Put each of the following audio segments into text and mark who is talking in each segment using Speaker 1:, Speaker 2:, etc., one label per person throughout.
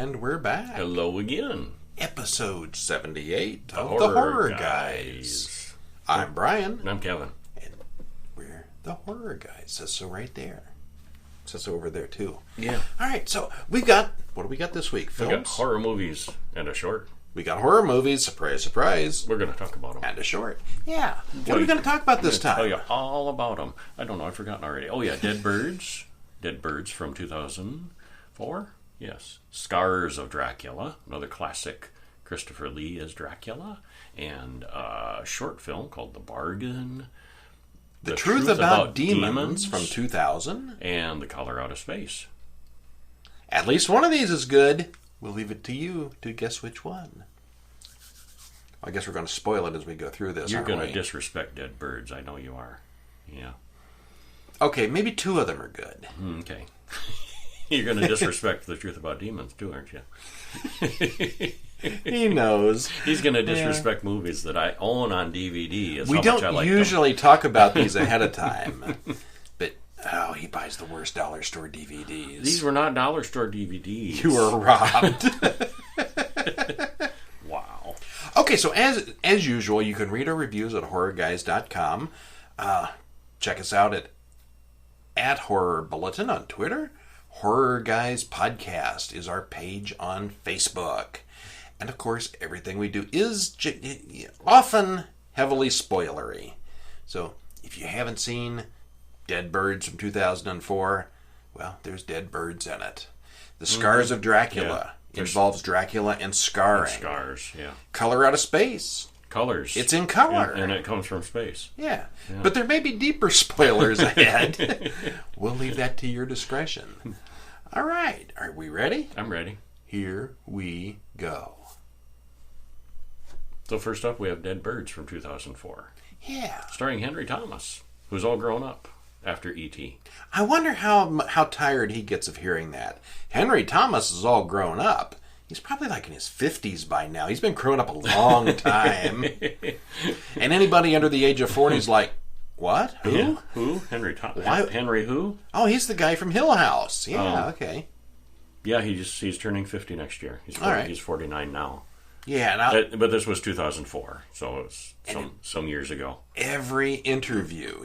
Speaker 1: And we're back.
Speaker 2: Hello again.
Speaker 1: Episode 78 of The Horror Guys. I'm Brian.
Speaker 2: And I'm Kevin.
Speaker 1: And we're The Horror Guys. Says so right there. Says so over there too.
Speaker 2: Yeah.
Speaker 1: Alright, so we've got, what do we got this week? Films?
Speaker 2: We got horror movies and a short.
Speaker 1: We got horror movies, surprise, surprise.
Speaker 2: We're going to talk about them.
Speaker 1: And a short. Yeah. What are we going to talk about this time?
Speaker 2: I'll tell you all about them. I don't know, I've forgotten already. Oh yeah, Dead Birds. Dead Birds from 2004. Yes. Scars of Dracula, another classic Christopher Lee as Dracula, and a short film called The Bargain.
Speaker 1: The Truth About Demons from 2000.
Speaker 2: And The Color Out of Space.
Speaker 1: At least one of these is good. We'll leave it to you to guess which one. I guess we're going to spoil it as we go through this.
Speaker 2: You're going to disrespect Dead Birds. I know you are. Yeah.
Speaker 1: Okay, maybe two of them are good.
Speaker 2: Okay. You're going to disrespect The Truth About Demons too, aren't you?
Speaker 1: He knows.
Speaker 2: He's going to disrespect movies that I own on DVD.
Speaker 1: We don't usually talk about these ahead of time. But, he buys the worst dollar store DVDs.
Speaker 2: These were not dollar store DVDs.
Speaker 1: You were robbed.
Speaker 2: Wow.
Speaker 1: Okay, so as usual, you can read our reviews at horrorguys.com. Check us out at Horror Bulletin on Twitter. Horror Guys Podcast is our page on Facebook. And of course, everything we do is often heavily spoilery. So if you haven't seen Dead Birds from 2004, well, there's dead birds in it. The Scars of Dracula involves Dracula and scarring.
Speaker 2: Scars, yeah.
Speaker 1: Color Out of Space.
Speaker 2: Colors.
Speaker 1: It's in color.
Speaker 2: And it comes from space.
Speaker 1: Yeah. But there may be deeper spoilers ahead. We'll leave that to your discretion. All right. Are we ready?
Speaker 2: I'm ready.
Speaker 1: Here we go.
Speaker 2: So first up, we have Dead Birds from 2004.
Speaker 1: Yeah.
Speaker 2: Starring Henry Thomas, who's all grown up after E.T.
Speaker 1: I wonder how tired he gets of hearing that. Henry Thomas is all grown up. He's probably like in his 50s by now. He's been growing up a long time. And anybody under the age of 40 is like, what? Who?
Speaker 2: Yeah. Who? Henry Thomas. Henry who?
Speaker 1: Oh, he's the guy from Hill House. Yeah, okay.
Speaker 2: Yeah, he's turning 50 next year. He's 49 now.
Speaker 1: Yeah,
Speaker 2: but this was 2004, so it's some years ago.
Speaker 1: Every interview,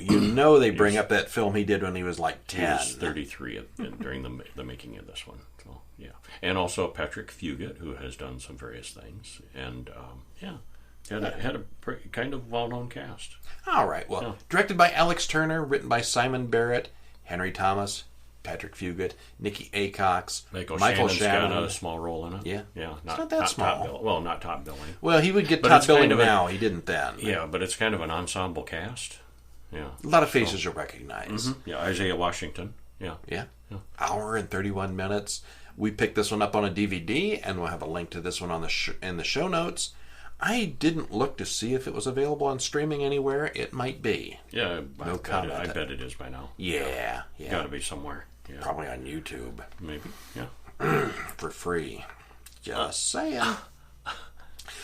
Speaker 1: they bring up that film he did when he was like 10.
Speaker 2: He was 33 during the making of this one. So yeah, and also Patrick Fugit, who has done some various things, and had a pretty kind of well-known cast.
Speaker 1: All right, well, directed by Alex Turner, written by Simon Barrett, Henry Thomas, Patrick Fugit, Nikki Acox, Michael Shannon
Speaker 2: got a small role in it.
Speaker 1: Yeah,
Speaker 2: it's
Speaker 1: not that small.
Speaker 2: Not top billing.
Speaker 1: Well, he would get top billing now. He didn't then.
Speaker 2: Yeah, but it's kind of an ensemble cast. Yeah,
Speaker 1: a lot of faces you'll recognize.
Speaker 2: Mm-hmm. Yeah, Isaiah Washington. Yeah.
Speaker 1: Hour and 31 minutes. We picked this one up on a DVD, and we'll have a link to this one on in the show notes. I didn't look to see if it was available on streaming anywhere. It might be.
Speaker 2: Yeah,
Speaker 1: no comment.
Speaker 2: I bet it is by now.
Speaker 1: Yeah.
Speaker 2: Got to be somewhere. Yeah.
Speaker 1: Probably on YouTube.
Speaker 2: Maybe, yeah.
Speaker 1: For free. Just saying.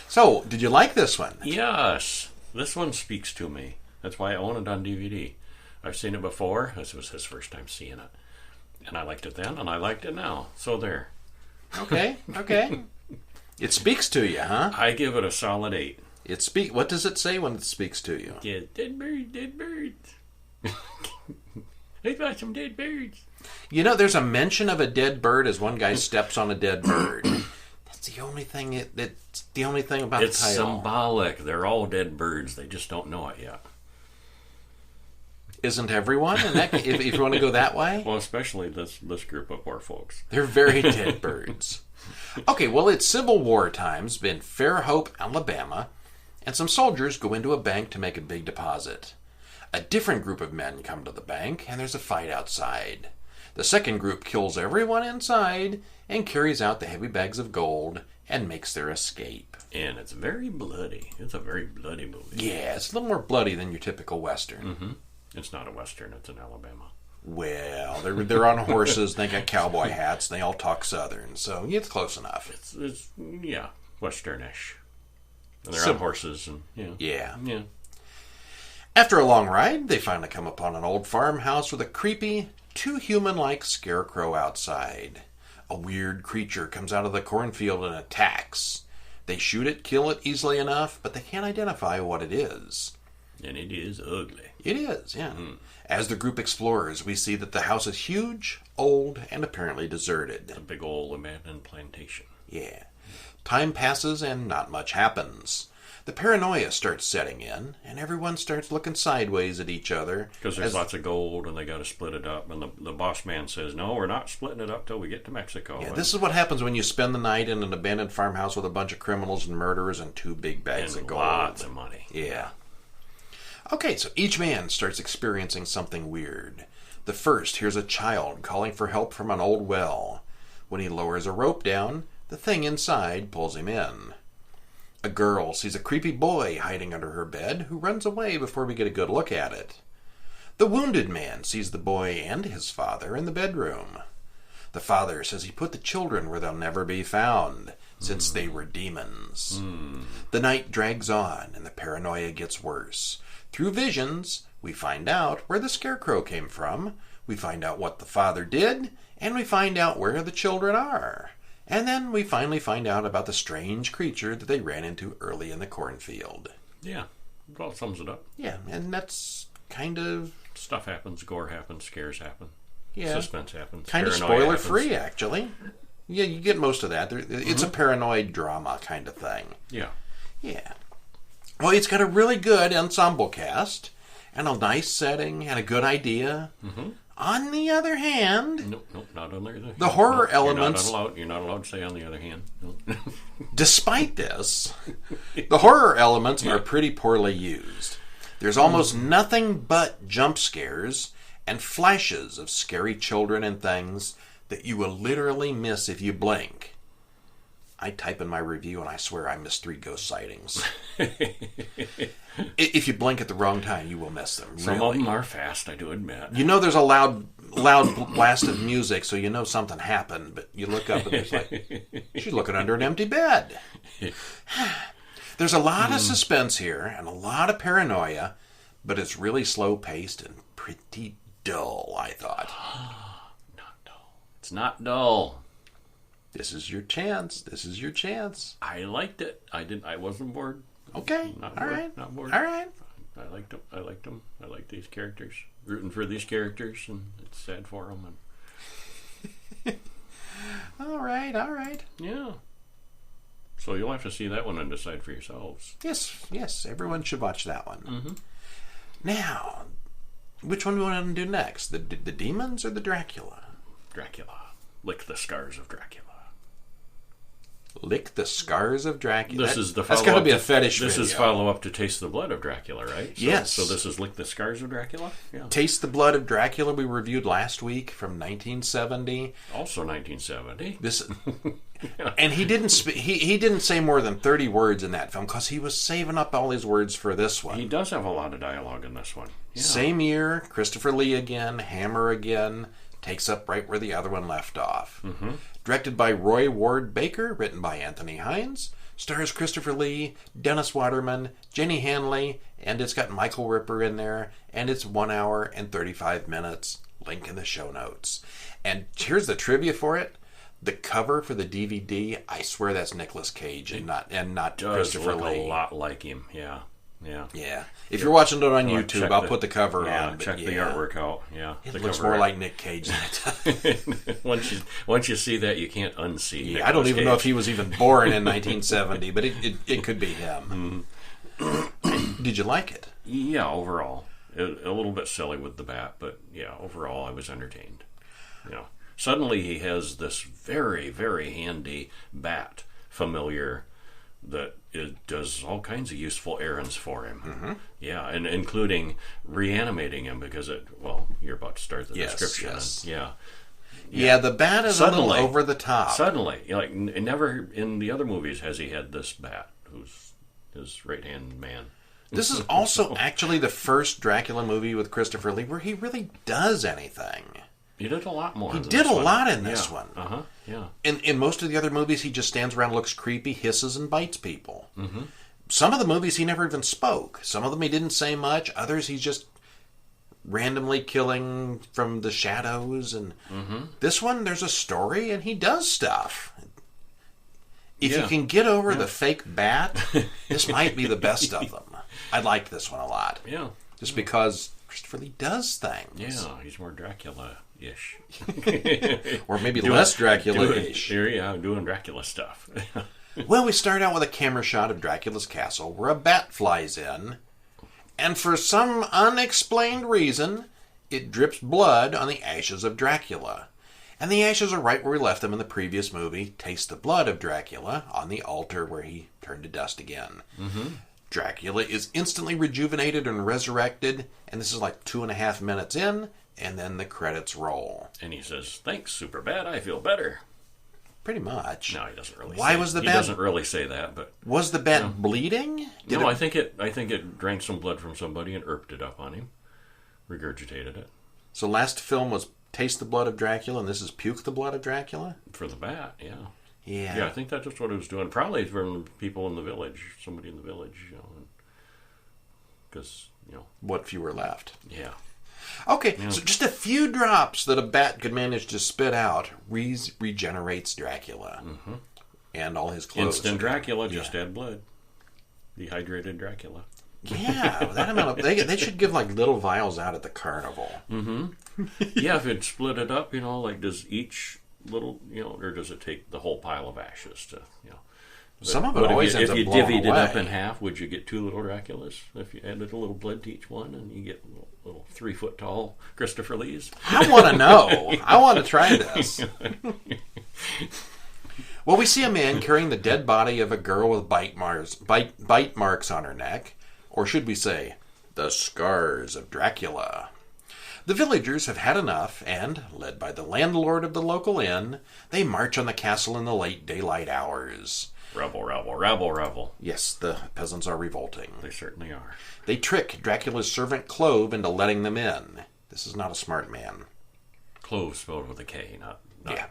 Speaker 1: So, did you like this one?
Speaker 2: Yes. This one speaks to me. That's why I own it on DVD. I've seen it before. This was his first time seeing it. And I liked it then, and I liked it now. So there.
Speaker 1: Okay. It speaks to you, huh?
Speaker 2: I give it a solid 8.
Speaker 1: What does it say when it speaks to you?
Speaker 2: Yeah, dead birds. I got some dead birds.
Speaker 1: There's a mention of a dead bird as one guy steps on a dead bird. That's the only thing. That's the only thing about the title.
Speaker 2: It's symbolic. They're all dead birds. They just don't know it yet.
Speaker 1: Isn't everyone? If you want to go that way.
Speaker 2: Well, especially this group of poor folks.
Speaker 1: They're very dead birds. Okay, well, it's Civil War times in Fairhope, Alabama, and some soldiers go into a bank to make a big deposit. A different group of men come to the bank, and there's a fight outside. The second group kills everyone inside and carries out the heavy bags of gold and makes their escape.
Speaker 2: And it's very bloody. It's a very bloody movie.
Speaker 1: Yeah, it's a little more bloody than your typical Western.
Speaker 2: Mm-hmm. It's not a Western. It's in Alabama.
Speaker 1: Well, they're on horses. They got cowboy hats. And they all talk Southern, so it's close enough.
Speaker 2: It's Westernish. And they're on horses and
Speaker 1: yeah. After a long ride, they finally come upon an old farmhouse with a creepy, too human-like scarecrow outside. A weird creature comes out of the cornfield and attacks. They shoot it, kill it easily enough, but they can't identify what it is.
Speaker 2: And it is ugly.
Speaker 1: It is, yeah. As the group explores, we see that the house is huge, old, and apparently deserted.
Speaker 2: A big old abandoned plantation.
Speaker 1: Yeah. Time passes and not much happens. The paranoia starts setting in, and everyone starts looking sideways at each other.
Speaker 2: Because there's lots of gold, and they got to split it up. And the boss man says, no, we're not splitting it up till we get to Mexico.
Speaker 1: Yeah, this is what happens when you spend the night in an abandoned farmhouse with a bunch of criminals and murderers and 2 big bags of gold.
Speaker 2: Lots of money.
Speaker 1: Yeah. Okay, so each man starts experiencing something weird. The first hears a child calling for help from an old well. When he lowers a rope down, the thing inside pulls him in. A girl sees a creepy boy hiding under her bed who runs away before we get a good look at it. The wounded man sees the boy and his father in the bedroom. The father says he put the children where they'll never be found, since they were demons. The night drags on and the paranoia gets worse. Through visions, we find out where the scarecrow came from, we find out what the father did, and we find out where the children are. And then we finally find out about the strange creature that they ran into early in the cornfield.
Speaker 2: Yeah, well, sums it up.
Speaker 1: Yeah, and that's kind of...
Speaker 2: Stuff happens, gore happens, scares happen,
Speaker 1: yeah,
Speaker 2: suspense happens.
Speaker 1: Kind of spoiler-free, actually. Yeah, you get most of that. It's a paranoid drama kind of thing.
Speaker 2: Yeah.
Speaker 1: Yeah. Well, it's got a really good ensemble cast, and a nice setting, and a good idea. On the other hand...
Speaker 2: Nope, not on the other hand.
Speaker 1: The horror elements...
Speaker 2: You're not allowed to say on the other hand. Nope.
Speaker 1: Despite this, the horror elements are pretty poorly used. There's almost nothing but jump scares and flashes of scary children and things that you will literally miss if you blink. I type in my review and I swear I missed 3 ghost sightings. If you blink at the wrong time, you will miss them.
Speaker 2: Some of them are fast, I do admit.
Speaker 1: You know there's a loud blast of music, so you know something happened, but you look up and it's like, she's looking under an empty bed. There's a lot of suspense here and a lot of paranoia, but it's really slow-paced and pretty dull, I thought.
Speaker 2: Not dull. It's not dull.
Speaker 1: This is your chance. This is your chance.
Speaker 2: I liked it. I wasn't bored.
Speaker 1: Okay.
Speaker 2: Not
Speaker 1: All
Speaker 2: bored.
Speaker 1: right.
Speaker 2: Not bored.
Speaker 1: All right.
Speaker 2: I liked them. I liked these characters. Rooting for these characters, and it's sad for them. And...
Speaker 1: All right.
Speaker 2: Yeah. So you'll have to see that one and decide for yourselves.
Speaker 1: Yes. Everyone should watch that one. Now, which one do we want to do next? The demons or the Dracula?
Speaker 2: Dracula. Lick the Scars of Dracula.
Speaker 1: Lick the Scars of Dracula.
Speaker 2: This is the
Speaker 1: That's got to be a fetish
Speaker 2: This
Speaker 1: video.
Speaker 2: is follow-up to Taste the Blood of Dracula, right?
Speaker 1: Yes.
Speaker 2: So this is Lick the Scars of Dracula? Yeah.
Speaker 1: Taste the Blood of Dracula we reviewed last week from 1970.
Speaker 2: Also 1970.
Speaker 1: This, and he didn't he didn't say more than 30 words in that film because he was saving up all his words for this one.
Speaker 2: He does have a lot of dialogue in this one. Yeah.
Speaker 1: Same year, Christopher Lee again, Hammer again, takes up right where the other one left off. Directed by Roy Ward Baker, written by Anthony Hines, stars Christopher Lee, Dennis Waterman, Jenny Hanley, and it's got Michael Ripper in there, and it's 1 hour and 35 minutes. Link in the show notes. And here's the trivia for it. The cover for the DVD, I swear that's Nicolas Cage and not Christopher
Speaker 2: Look
Speaker 1: Lee.
Speaker 2: a lot like him, yeah.
Speaker 1: If you're watching it on YouTube,
Speaker 2: check
Speaker 1: I'll put the cover on.
Speaker 2: Check the artwork out. Yeah,
Speaker 1: it looks more like Nick Cage than it
Speaker 2: does. once you see that, you can't unsee.
Speaker 1: I don't even know if he was even born in 1970, but it could be him. Did you like it?
Speaker 2: Yeah, overall, a little bit silly with the bat, but yeah, overall, I was entertained. Suddenly he has this very, very handy bat familiar that it does all kinds of useful errands for him. Yeah, and including reanimating him because you're about to start the description.
Speaker 1: Yes.
Speaker 2: Yeah,
Speaker 1: the bat is suddenly, a little over the top.
Speaker 2: Suddenly, never in the other movies has he had this bat, who's his right-hand man.
Speaker 1: This is also actually the first Dracula movie with Christopher Lee where he really does anything.
Speaker 2: He did a lot more.
Speaker 1: He did a lot in this one.
Speaker 2: Yeah.
Speaker 1: In most of the other movies, he just stands around, looks creepy, hisses, and bites people. Some of the movies, he never even spoke. Some of them, he didn't say much. Others, he's just randomly killing from the shadows. And this one, there's a story, and he does stuff. If you can get over the fake bat, this might be the best of them. I liked this one a lot.
Speaker 2: Yeah.
Speaker 1: Just because Christopher Lee does things.
Speaker 2: Yeah, he's more Dracula-ish.
Speaker 1: Or maybe less Dracula-ish.
Speaker 2: Doing Dracula stuff.
Speaker 1: Well, we start out with a camera shot of Dracula's castle where a bat flies in, and for some unexplained reason, it drips blood on the ashes of Dracula. And the ashes are right where we left them in the previous movie, Taste the Blood of Dracula, on the altar where he turned to dust again. Dracula is instantly rejuvenated and resurrected, and this is like 2.5 minutes in, and then the credits roll.
Speaker 2: And he says, "Thanks, super bad, I feel better."
Speaker 1: Pretty much.
Speaker 2: No, he doesn't really.
Speaker 1: Why was the bat?
Speaker 2: He doesn't really say that, but
Speaker 1: was the bat bleeding?
Speaker 2: I think it drank some blood from somebody and erped it up on him, regurgitated it.
Speaker 1: So last film was Taste the Blood of Dracula, and this is Puke the Blood of Dracula?
Speaker 2: For the bat, yeah.
Speaker 1: Yeah.
Speaker 2: Yeah, I think that's just what it was doing. Probably from people in the village, somebody in the village, because,
Speaker 1: What few were left?
Speaker 2: Yeah.
Speaker 1: Okay, so just a few drops that a bat could manage to spit out regenerates Dracula. And all his clothes.
Speaker 2: Instant Dracula, just add blood. Dehydrated Dracula.
Speaker 1: Yeah, that amount of... They should give, like, little vials out at the carnival.
Speaker 2: Yeah, if it split it up, like, does each little, or does it take the whole pile of ashes to,
Speaker 1: Some of it always ends up blowing away.
Speaker 2: If you divvied it up in half, would you get 2 little Draculas? If you added a little blood to each one, and you get little 3-foot tall Christopher Lees?
Speaker 1: I want to know. I want to try this. Well, we see a man carrying the dead body of a girl with bite marks on her neck. Or should we say, the Scars of Dracula. The villagers have had enough, and, led by the landlord of the local inn, they march on the castle in the late daylight hours.
Speaker 2: Rebel, rebel, rebel, rebel.
Speaker 1: Yes, the peasants are revolting.
Speaker 2: They certainly are.
Speaker 1: They trick Dracula's servant Clove into letting them in. This is not a smart man.
Speaker 2: Clove spelled with a K,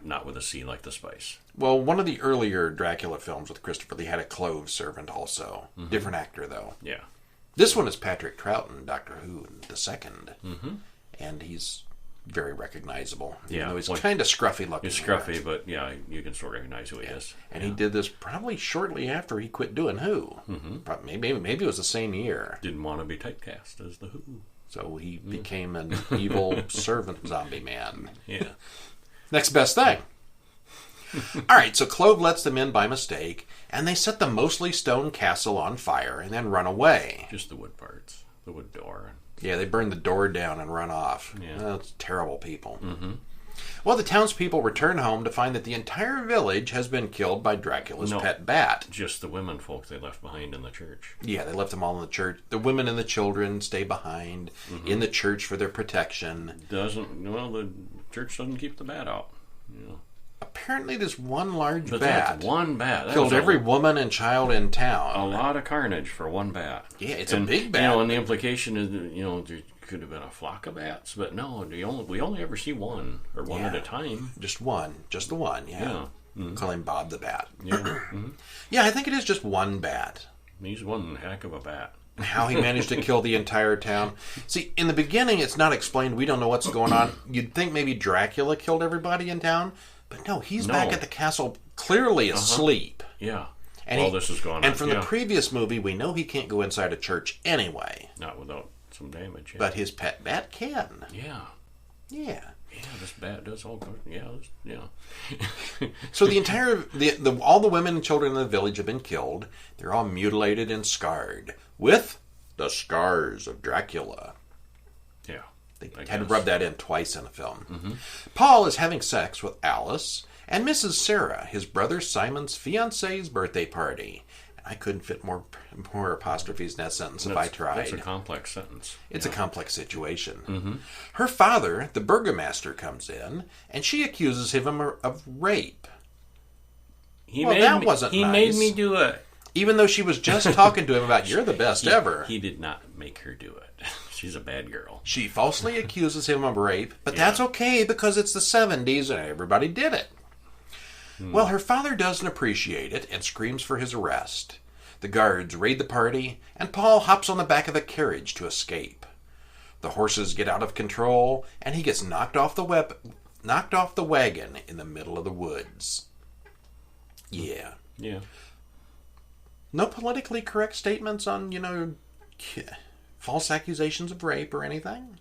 Speaker 2: not with a C like the spice.
Speaker 1: Well, one of the earlier Dracula films with Christopher Lee had a Clove servant also. Different actor, though.
Speaker 2: Yeah.
Speaker 1: This one is Patrick Troughton, Doctor Who, the second. And he's very recognizable. Even though he's kind of scruffy looking.
Speaker 2: He's scruffy, but you can still recognize who he is.
Speaker 1: And he did this probably shortly after he quit doing Who. Maybe it was the same year.
Speaker 2: Didn't want to be typecast as the Who.
Speaker 1: So he became an evil servant zombie man.
Speaker 2: Yeah.
Speaker 1: Next best thing. All right, so Clove lets them in by mistake, and they set the mostly stone castle on fire and then run away.
Speaker 2: Just the wood parts, the wood door.
Speaker 1: Yeah, they burn the door down and run off.
Speaker 2: Yeah.
Speaker 1: That's terrible people. Well, the townspeople return home to find that the entire village has been killed by Dracula's pet bat.
Speaker 2: Just the women folk they left behind in the church.
Speaker 1: Yeah, they left them all in the church. The women and the children stay behind in the church for their protection.
Speaker 2: The church doesn't keep the bat out.
Speaker 1: Apparently, this one large bat.
Speaker 2: That's one bat. That
Speaker 1: killed every woman and child in town.
Speaker 2: A lot of carnage for one bat.
Speaker 1: Yeah, it's a big bat.
Speaker 2: And the implication is, there could have been a flock of bats, but no, we only ever see one, or one at a time.
Speaker 1: Just one. Just the one, yeah. Call him Bob the Bat.
Speaker 2: Yeah.
Speaker 1: Yeah, I think it is just one bat.
Speaker 2: He's one heck of a bat.
Speaker 1: How he managed to kill the entire town. See, in the beginning, it's not explained. We don't know what's going on. You'd think maybe Dracula killed everybody in town, but no, he's back at the castle, clearly asleep.
Speaker 2: Yeah.
Speaker 1: And
Speaker 2: this is going on.
Speaker 1: And from the previous movie, we know he can't go inside a church anyway.
Speaker 2: Not without some damage. Yeah.
Speaker 1: But his pet bat can.
Speaker 2: Yeah.
Speaker 1: Yeah.
Speaker 2: Yeah, this bat does all. Yeah.
Speaker 1: So the entire all the women and children in the village have been killed. They're all mutilated and scarred with the Scars of Dracula.
Speaker 2: Yeah.
Speaker 1: They had to rub that in twice in the film. Paul is having sex with Alice and Mrs. Sarah, his brother Simon's fiancee's birthday party. I couldn't fit more apostrophes in that sentence if I tried.
Speaker 2: That's a complex sentence.
Speaker 1: It's a complex situation. Her father, the burgomaster, comes in, and she accuses him of rape. That wasn't nice.
Speaker 2: He made me do it.
Speaker 1: Even though she was just talking to him about, you're the best ever.
Speaker 2: He did not make her do it. She's a bad girl.
Speaker 1: She falsely accuses him of rape, but that's okay because it's the 70s and everybody did it. Well, her father doesn't appreciate it and screams for his arrest. The guards raid the party, and Paul hops on the back of a carriage to escape. The horses get out of control, and he gets knocked off the wagon in the middle of the woods. Yeah.
Speaker 2: Yeah.
Speaker 1: No politically correct statements on, false accusations of rape or anything?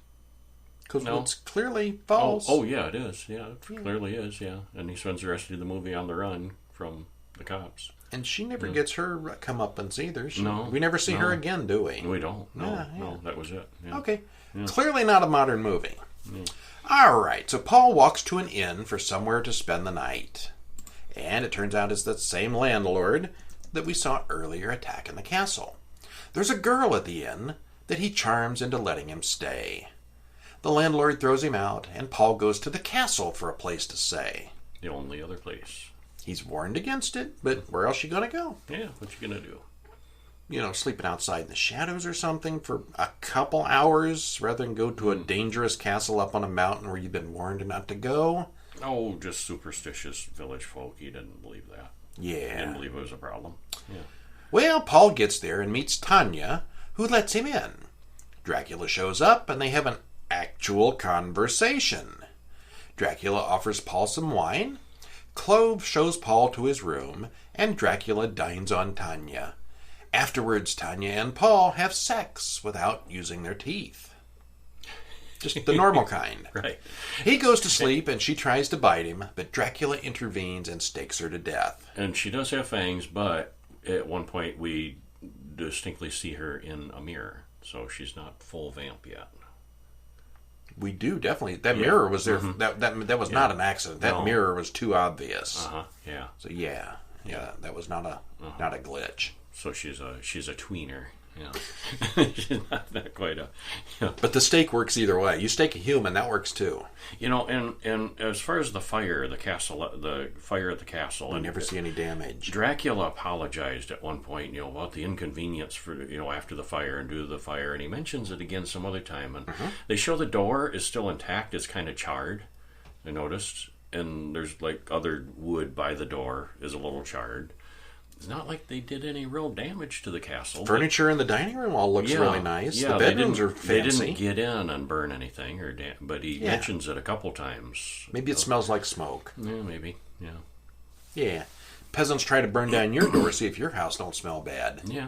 Speaker 1: Because it's clearly false.
Speaker 2: Oh, yeah, it is. Yeah, it clearly is, yeah. And he spends the rest of the movie on the run from the cops.
Speaker 1: And she never gets her comeuppance either.
Speaker 2: No.
Speaker 1: We never see her again, do we?
Speaker 2: We don't. No, that was it. Yeah.
Speaker 1: Okay.
Speaker 2: Yeah.
Speaker 1: Clearly not a modern movie.
Speaker 2: Yeah.
Speaker 1: All right, so Paul walks to an inn for somewhere to spend the night. And it turns out it's that same landlord that we saw earlier attacking the castle. There's a girl at the inn that he charms into letting him stay. The landlord throws him out, and Paul goes to the castle for a place to stay.
Speaker 2: The only other place.
Speaker 1: He's warned against it, but where else you going to go?
Speaker 2: Yeah, what you going to do?
Speaker 1: Sleeping outside in the shadows or something for a couple hours rather than go to a dangerous castle up on a mountain where you've been warned not to go?
Speaker 2: Oh, just superstitious village folk. He didn't believe that.
Speaker 1: Yeah.
Speaker 2: He didn't believe it was a problem. Yeah.
Speaker 1: Well, Paul gets there and meets Tanya, who lets him in. Dracula shows up, and they have an actual conversation. Dracula offers Paul some wine. Clove shows Paul to his room, and Dracula dines on Tanya. Afterwards, Tanya and Paul have sex without using their teeth. Just the normal kind.
Speaker 2: Right.
Speaker 1: He goes to sleep, and she tries to bite him, but Dracula intervenes and stakes her to death.
Speaker 2: And she does have fangs, but at one point we distinctly see her in a mirror, so she's not full vamp yet.
Speaker 1: We do, definitely. That mirror was there.
Speaker 2: Mm-hmm.
Speaker 1: That was not an accident. That mirror was too obvious.
Speaker 2: Yeah.
Speaker 1: So yeah, that was not a glitch.
Speaker 2: So she's a tweener. Yeah. She's not quite a. Yeah.
Speaker 1: But the stake works either way. You stake a human, that works too.
Speaker 2: And as far as the fire at the castle,
Speaker 1: You never see any damage.
Speaker 2: Dracula apologized at one point, about the inconvenience for, after the fire and due to the fire, and he mentions it again some other time. And they show the door is still intact. It's kind of charred, I noticed. And there's like other wood by the door is a little charred. It's not like they did any real damage to the castle.
Speaker 1: Furniture in the dining room all looks really nice.
Speaker 2: Yeah,
Speaker 1: the bedrooms are fancy.
Speaker 2: They didn't get in and burn anything, but he mentions it a couple times.
Speaker 1: Maybe it smells like smoke.
Speaker 2: Yeah, maybe. Yeah.
Speaker 1: Yeah. Peasants try to burn down your door, see if your house don't smell bad.
Speaker 2: Yeah.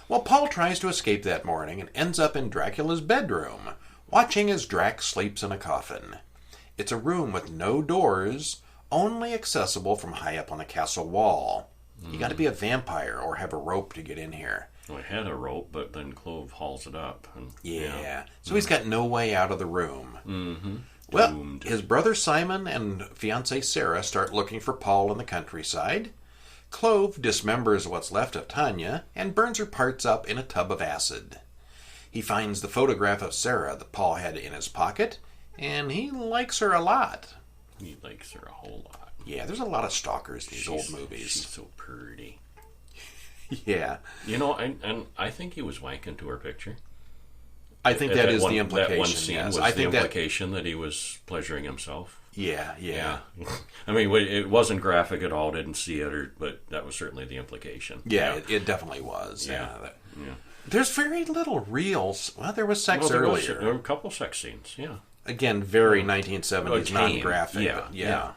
Speaker 1: Well, Paul tries to escape that morning and ends up in Dracula's bedroom, watching as Drac sleeps in a coffin. It's a room with no doors, only accessible from high up on the castle wall. You got to be a vampire or have a rope to get in here.
Speaker 2: Well, he had a rope, but then Clove hauls it up. And,
Speaker 1: So he's got no way out of the room.
Speaker 2: Mm-hmm.
Speaker 1: Well,
Speaker 2: Doomed.
Speaker 1: his brother Simon and fiancée Sarah start looking for Paul in the countryside. Clove dismembers what's left of Tanya and burns her parts up in a tub of acid. He finds the photograph of Sarah that Paul had in his pocket, and he likes her a lot.
Speaker 2: He likes her a whole lot.
Speaker 1: Yeah, there's a lot of stalkers in these old movies.
Speaker 2: She's so pretty.
Speaker 1: Yeah.
Speaker 2: And I think he was wanking to her picture.
Speaker 1: I think that is the implication.
Speaker 2: That one scene
Speaker 1: yes.
Speaker 2: was the implication that he was pleasuring himself.
Speaker 1: Yeah.
Speaker 2: I mean, it wasn't graphic at all. Didn't see it, but that was certainly the implication.
Speaker 1: Yeah, it definitely was.
Speaker 2: Yeah.
Speaker 1: There's very little real. Well, there was sex earlier.
Speaker 2: There were a couple sex scenes. Yeah.
Speaker 1: Again, very 1970s, non-graphic.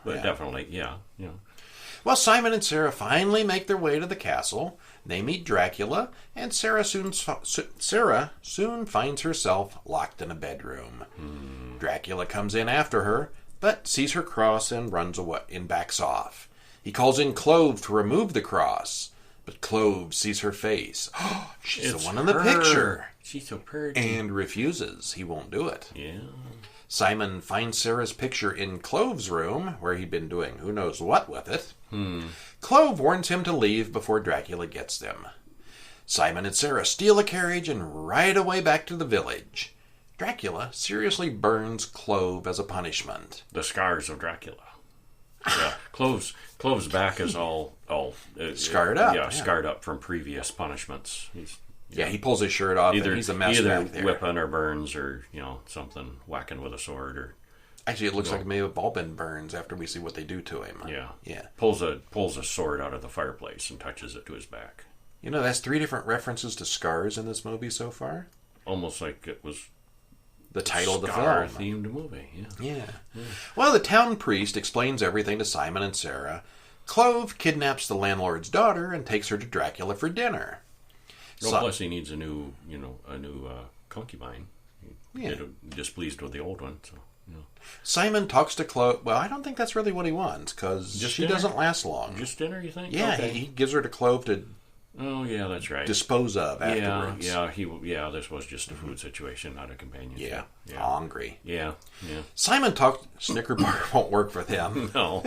Speaker 2: But definitely, yeah.
Speaker 1: Well, Simon and Sarah finally make their way to the castle. They meet Dracula, and Sarah soon finds herself locked in a bedroom. Dracula comes in after her, but sees her cross and runs away and backs off. He calls in Clove to remove the cross, but Clove sees her face. Oh, she's the one in the picture.
Speaker 2: She's so pretty.
Speaker 1: And refuses. He won't do it.
Speaker 2: Yeah.
Speaker 1: Simon finds Sarah's picture in Clove's room, where he'd been doing who knows what with it. Clove warns him to leave before Dracula gets them. Simon and Sarah steal a carriage and ride away back to the village. Dracula seriously burns Clove as a punishment.
Speaker 2: The Scars of Dracula. Yeah, Clove's back is all
Speaker 1: scarred up.
Speaker 2: Yeah, scarred up from previous punishments.
Speaker 1: He pulls his shirt off and he's a mess back there.
Speaker 2: Whipping or burns or, something, whacking with a sword or...
Speaker 1: Actually, it looks like maybe have all been burns after we see what they do to him.
Speaker 2: Yeah. Pulls a sword out of the fireplace and touches it to his back.
Speaker 1: That's 3 different references to scars in this movie so far.
Speaker 2: Almost like it was
Speaker 1: the title of the
Speaker 2: Scar
Speaker 1: film.
Speaker 2: themed movie.
Speaker 1: Yeah. Well, the town priest explains everything to Simon and Sarah. Clove kidnaps the landlord's daughter and takes her to Dracula for dinner.
Speaker 2: Plus he needs a new concubine.
Speaker 1: Yeah.
Speaker 2: Displeased with the old one, so.
Speaker 1: Simon talks to Clove. Well, I don't think that's really what he wants, because she doesn't last long.
Speaker 2: Just dinner, you think?
Speaker 1: Yeah,
Speaker 2: okay.
Speaker 1: he gives her to Clove to
Speaker 2: Oh, yeah, that's right.
Speaker 1: dispose of afterwards.
Speaker 2: This was just a food situation, not a companionship.
Speaker 1: Yeah, hungry.
Speaker 2: Yeah.
Speaker 1: Simon talks... Snickerbar won't work for them.
Speaker 2: No.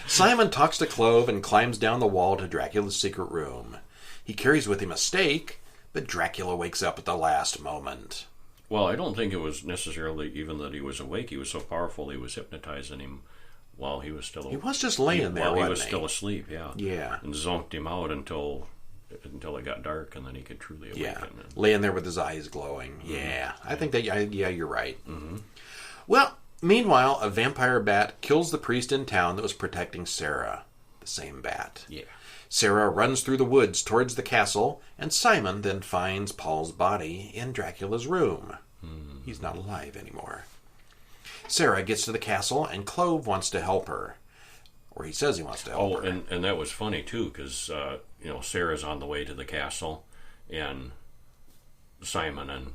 Speaker 1: Simon talks to Clove and climbs down the wall to Dracula's secret room. He carries with him a stake, but Dracula wakes up at the last moment.
Speaker 2: Well, I don't think it was necessarily even that he was awake. He was so powerful he was hypnotizing him while he was still...
Speaker 1: He was just laying there,
Speaker 2: while he was still asleep, yeah.
Speaker 1: Yeah.
Speaker 2: And zonked him out until it got dark, and then he could truly awaken.
Speaker 1: Yeah, laying there with his eyes glowing.
Speaker 2: Mm-hmm.
Speaker 1: Yeah, I think that... Yeah, you're right.
Speaker 2: Mm-hmm.
Speaker 1: Well, meanwhile, a vampire bat kills the priest in town that was protecting Sarah. The same bat.
Speaker 2: Yeah.
Speaker 1: Sarah runs through the woods towards the castle, and Simon then finds Paul's body in Dracula's room. He's not alive anymore. Sarah gets to the castle, and Clove wants to help her. Or he says he wants to help her.
Speaker 2: And that was funny, too, because, Sarah's on the way to the castle, and Simon and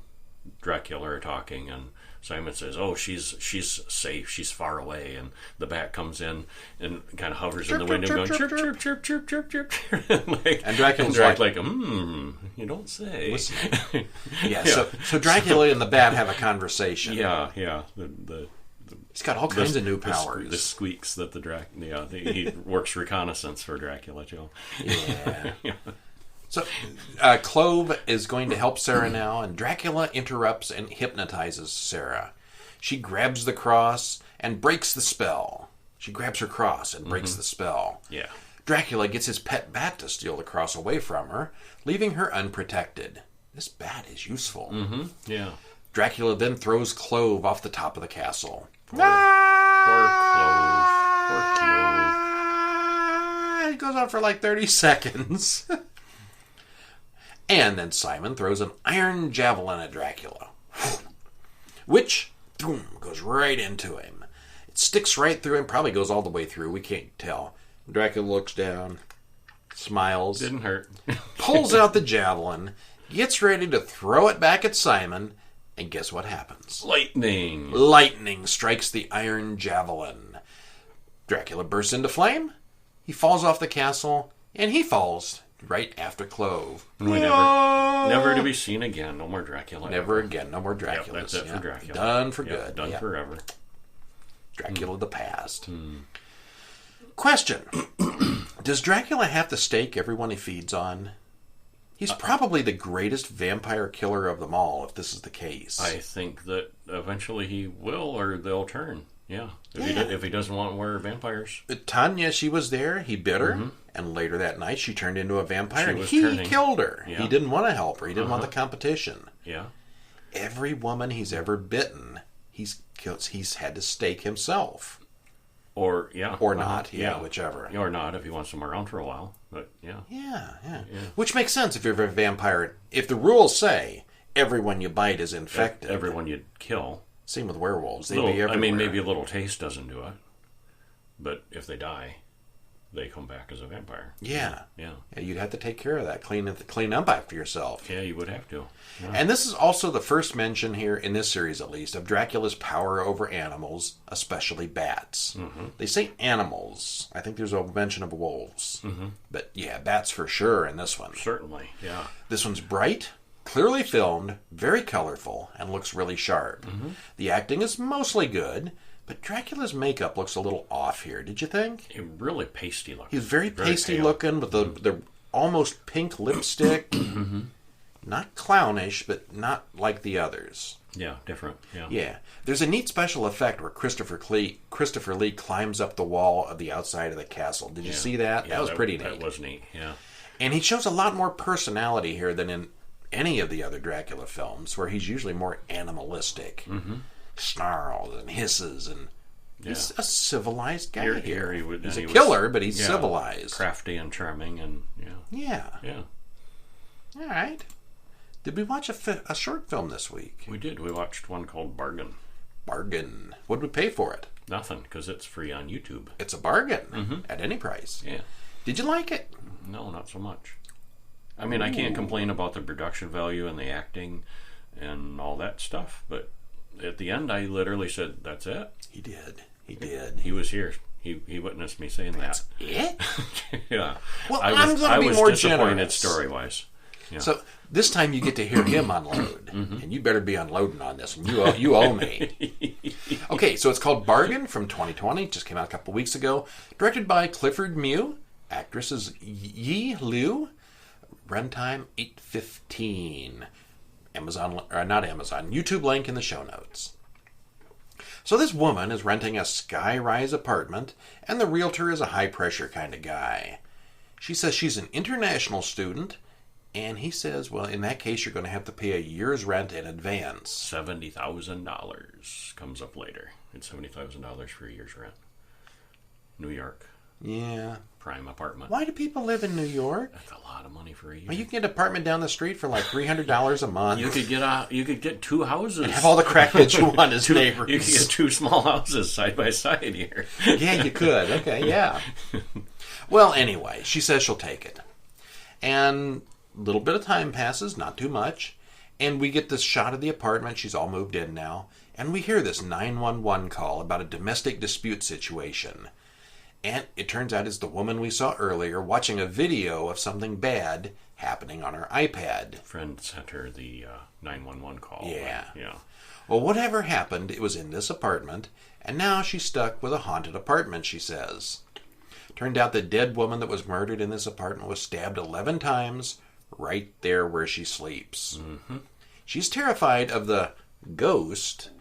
Speaker 2: Dracula are talking, and Simon says, "Oh, she's safe. She's far away." And the bat comes in and kind of hovers in the window, going chirp, chirp, chirp, chirp, chirp, chirp.
Speaker 1: And Dracula's like,
Speaker 2: you don't say.
Speaker 1: Yeah. So Dracula and the bat have a conversation.
Speaker 2: Yeah.
Speaker 1: He's got all kinds of new powers.
Speaker 2: The squeaks that he works reconnaissance for Dracula, Joe.
Speaker 1: Yeah. So, Clove is going to help Sarah now, and Dracula interrupts and hypnotizes Sarah. She grabs the cross and breaks the spell. She grabs her cross and breaks the spell.
Speaker 2: Yeah.
Speaker 1: Dracula gets his pet bat to steal the cross away from her, leaving her unprotected. This bat is useful.
Speaker 2: Mm-hmm. Yeah.
Speaker 1: Dracula then throws Clove off the top of the castle.
Speaker 2: Poor Clove.
Speaker 1: It goes on for like 30 seconds. And then Simon throws an iron javelin at Dracula, which boom, goes right into him. It sticks right through him, probably goes all the way through. We can't tell. Dracula looks down, smiles.
Speaker 2: Didn't hurt.
Speaker 1: Pulls out the javelin, gets ready to throw it back at Simon, and guess what happens?
Speaker 2: Lightning.
Speaker 1: Lightning strikes the iron javelin. Dracula bursts into flame. He falls off the castle, and he falls right after Clove.
Speaker 2: Never to be seen again. No more Dracula.
Speaker 1: Never again. No more Draculas.
Speaker 2: Yep, that's it for Dracula.
Speaker 1: Done for good.
Speaker 2: Done forever.
Speaker 1: Dracula the past. Question. Does Dracula have to stake everyone he feeds on? He's probably the greatest vampire killer of them all, if this is the case.
Speaker 2: I think that eventually he will, or they'll turn. Yeah. If he doesn't want more vampires.
Speaker 1: Tanya, she was there. He bit her. And later that night, she turned into a vampire. And he killed her. Yeah. He didn't want to help her. He didn't want the competition.
Speaker 2: Yeah.
Speaker 1: Every woman he's ever bitten, he's had to stake himself.
Speaker 2: Or
Speaker 1: not. Whichever.
Speaker 2: Or not, if he wants them around for a while. But, yeah.
Speaker 1: Yeah. Which makes sense if you're a vampire. If the rules say everyone you bite is infected.
Speaker 2: Everyone you kill.
Speaker 1: Same with werewolves. They'd be everywhere.
Speaker 2: Maybe a little taste doesn't do it. But if they die, they come back as a vampire.
Speaker 1: Yeah. You'd have to take care of that. Clean up after yourself.
Speaker 2: Yeah, you would have to. Yeah.
Speaker 1: And this is also the first mention here, in this series at least, of Dracula's power over animals, especially bats. They say animals. I think there's a mention of wolves. But yeah, bats for sure in this one.
Speaker 2: Certainly, yeah.
Speaker 1: This one's bright, clearly filmed, very colorful, and looks really sharp. The acting is mostly good, but Dracula's makeup looks a little off here. Did you think?
Speaker 2: Really pasty looking.
Speaker 1: He's very pasty looking with the almost pink lipstick. Not clownish, but not like the others.
Speaker 2: Yeah, different.
Speaker 1: Yeah. There's a neat special effect where Christopher Lee climbs up the wall of the outside of the castle. Did you see that?
Speaker 2: Yeah,
Speaker 1: that was pretty neat.
Speaker 2: That was neat, yeah.
Speaker 1: And he shows a lot more personality here than in any of the other Dracula films, where he's usually more animalistic. Snarls and hisses, and he's a civilized guy here. He's a killer, but he's civilized.
Speaker 2: Crafty and charming, and
Speaker 1: Yeah.
Speaker 2: Yeah.
Speaker 1: All right. Did we watch a short film this week?
Speaker 2: We did. We watched one called Bargain.
Speaker 1: Bargain. What did we pay for it?
Speaker 2: Nothing, because it's free on YouTube.
Speaker 1: It's a bargain at any price.
Speaker 2: Yeah.
Speaker 1: Did you like it?
Speaker 2: No, not so much. I mean, I can't complain about the production value and the acting and all that stuff, but at the end, I literally said, "That's it."
Speaker 1: He did. He did.
Speaker 2: He was here. He witnessed me saying
Speaker 1: That's
Speaker 2: that.
Speaker 1: it?
Speaker 2: Yeah.
Speaker 1: Well, I'm going to be more generous.
Speaker 2: Story-wise. Yeah.
Speaker 1: So this time you get to hear him unload, and you better be unloading on this one. You owe me. Okay, so it's called Bargain from 2020. Just came out a couple weeks ago. Directed by Clifford Mew. Actress is Yi Liu. Runtime 8:15. Not Amazon. YouTube link in the show notes. So this woman is renting a sky-rise apartment, and the realtor is a high-pressure kind of guy. She says she's an international student, and he says, well, in that case, you're going to have to pay a year's rent in advance.
Speaker 2: $70,000 comes up later. It's $70,000 for a year's rent. New York.
Speaker 1: Yeah.
Speaker 2: Prime apartment.
Speaker 1: Why do people live in New York?
Speaker 2: That's a lot of money for a year.
Speaker 1: Well, you can get an apartment down the street for like $300 a month.
Speaker 2: You could get two houses.
Speaker 1: And have all the crackheads you want as neighbors.
Speaker 2: You could get two small houses side by side here.
Speaker 1: Yeah, you could. Okay, yeah. Well, anyway, she says she'll take it. And a little bit of time passes, not too much, and we get this shot of the apartment. She's all moved in now. And we hear this 911 call about a domestic dispute situation. And it turns out it's the woman we saw earlier watching a video of something bad happening on her iPad.
Speaker 2: Friend sent her the 911 call.
Speaker 1: Yeah.
Speaker 2: Yeah.
Speaker 1: Well, whatever happened, it was in this apartment, and now she's stuck with a haunted apartment, she says. Turned out the dead woman that was murdered in this apartment was stabbed 11 times right there where she sleeps.
Speaker 2: Mm-hmm.
Speaker 1: She's terrified of the ghost,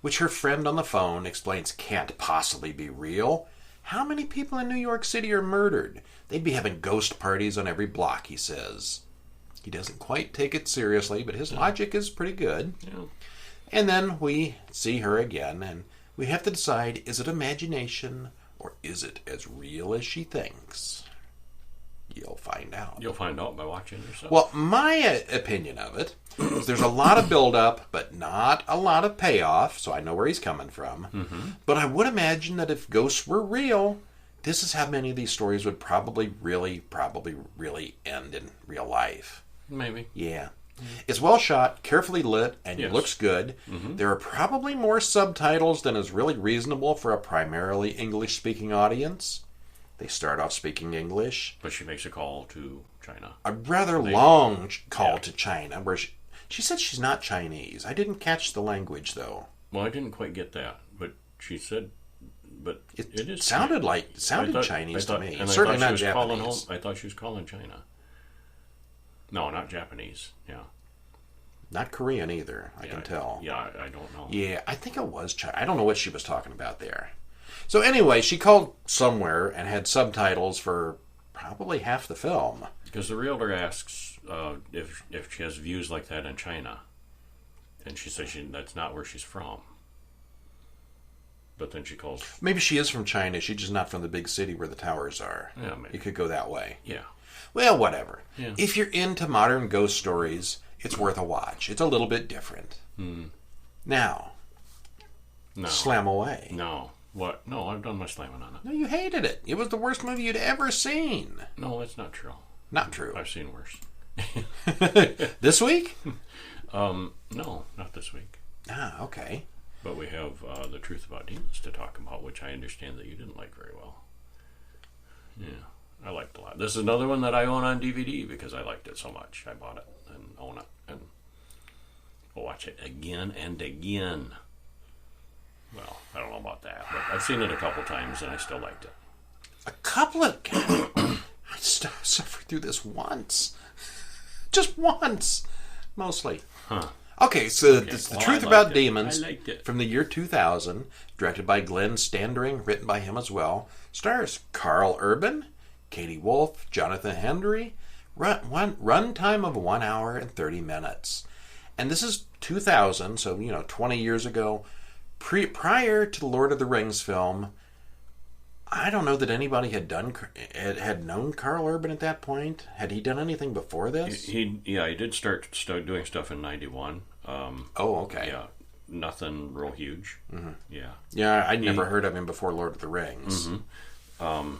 Speaker 1: which her friend on the phone explains can't possibly be real. How many people in New York City are murdered? They'd be having ghost parties on every block, he says. He doesn't quite take it seriously, but his logic is pretty good.
Speaker 2: Yeah.
Speaker 1: And then we see her again, and we have to decide, is it imagination or is it as real as she thinks? You'll find out.
Speaker 2: You'll find out by watching yourself.
Speaker 1: Well, my opinion of it is there's a lot of build-up, but not a lot of payoff, so I know where he's coming from.
Speaker 2: Mm-hmm.
Speaker 1: But I would imagine that if ghosts were real, this is how many of these stories would probably really end in real life.
Speaker 2: Maybe.
Speaker 1: Yeah. It's well shot, carefully lit, and
Speaker 2: Yes.
Speaker 1: it looks good.
Speaker 2: Mm-hmm.
Speaker 1: There are probably more subtitles than is really reasonable for a primarily English-speaking audience. They start off speaking English.
Speaker 2: But she makes a call to China.
Speaker 1: A rather long call to China, where she said she's not Chinese. I didn't catch the language, though.
Speaker 2: Well, I didn't quite get that, but she said, but it
Speaker 1: sounded Chinese to me. Certainly not Japanese.
Speaker 2: I thought she was calling China. No, not Japanese. Yeah.
Speaker 1: Not Korean either, I can tell.
Speaker 2: Yeah, I don't know.
Speaker 1: Yeah, I think it was China. I don't know what she was talking about there. So anyway, she called somewhere and had subtitles for probably half the film.
Speaker 2: Because the realtor asks if she has views like that in China. And she says that's not where she's from. But then she calls...
Speaker 1: Maybe she is from China. She's just not from the big city where the towers are.
Speaker 2: Yeah, maybe.
Speaker 1: It could go that way.
Speaker 2: Yeah.
Speaker 1: Well, whatever.
Speaker 2: Yeah.
Speaker 1: If you're into modern ghost stories, it's worth a watch. It's a little bit different. Now, slam away.
Speaker 2: No. What? No, I've done my slamming on it.
Speaker 1: No, you hated it. It was the worst movie you'd ever seen.
Speaker 2: No, that's not true.
Speaker 1: Not true.
Speaker 2: I've seen worse.
Speaker 1: This week?
Speaker 2: No, not this week.
Speaker 1: Ah, okay.
Speaker 2: But we have The Truth About Demons to talk about, which I understand that you didn't like very well. Yeah, I liked it a lot. This is another one that I own on DVD because I liked it so much. I bought it and own it. And we'll watch it again and again. Well, I don't know about that, but I've seen it a couple times and I still liked it.
Speaker 1: A couple of... I suffered through this once. Just once. Mostly.
Speaker 2: Huh.
Speaker 1: Okay, so it's The Truth About Demons
Speaker 2: I liked it.
Speaker 1: from the year 2000, directed by Glenn Standring, written by him as well. Stars Carl Urban, Katie Wolf, Jonathan Hendry. Run time of 1 hour and 30 minutes. And this is 2000, so, 20 years ago. Prior to the Lord of the Rings film, I don't know that anybody had known Carl Urban at that point. Had he done anything before this?
Speaker 2: He did start doing stuff in '91.
Speaker 1: Oh, okay.
Speaker 2: Yeah, nothing real huge.
Speaker 1: Mm-hmm.
Speaker 2: Yeah.
Speaker 1: Yeah, I'd never heard of him before Lord of the Rings.
Speaker 2: Mm-hmm.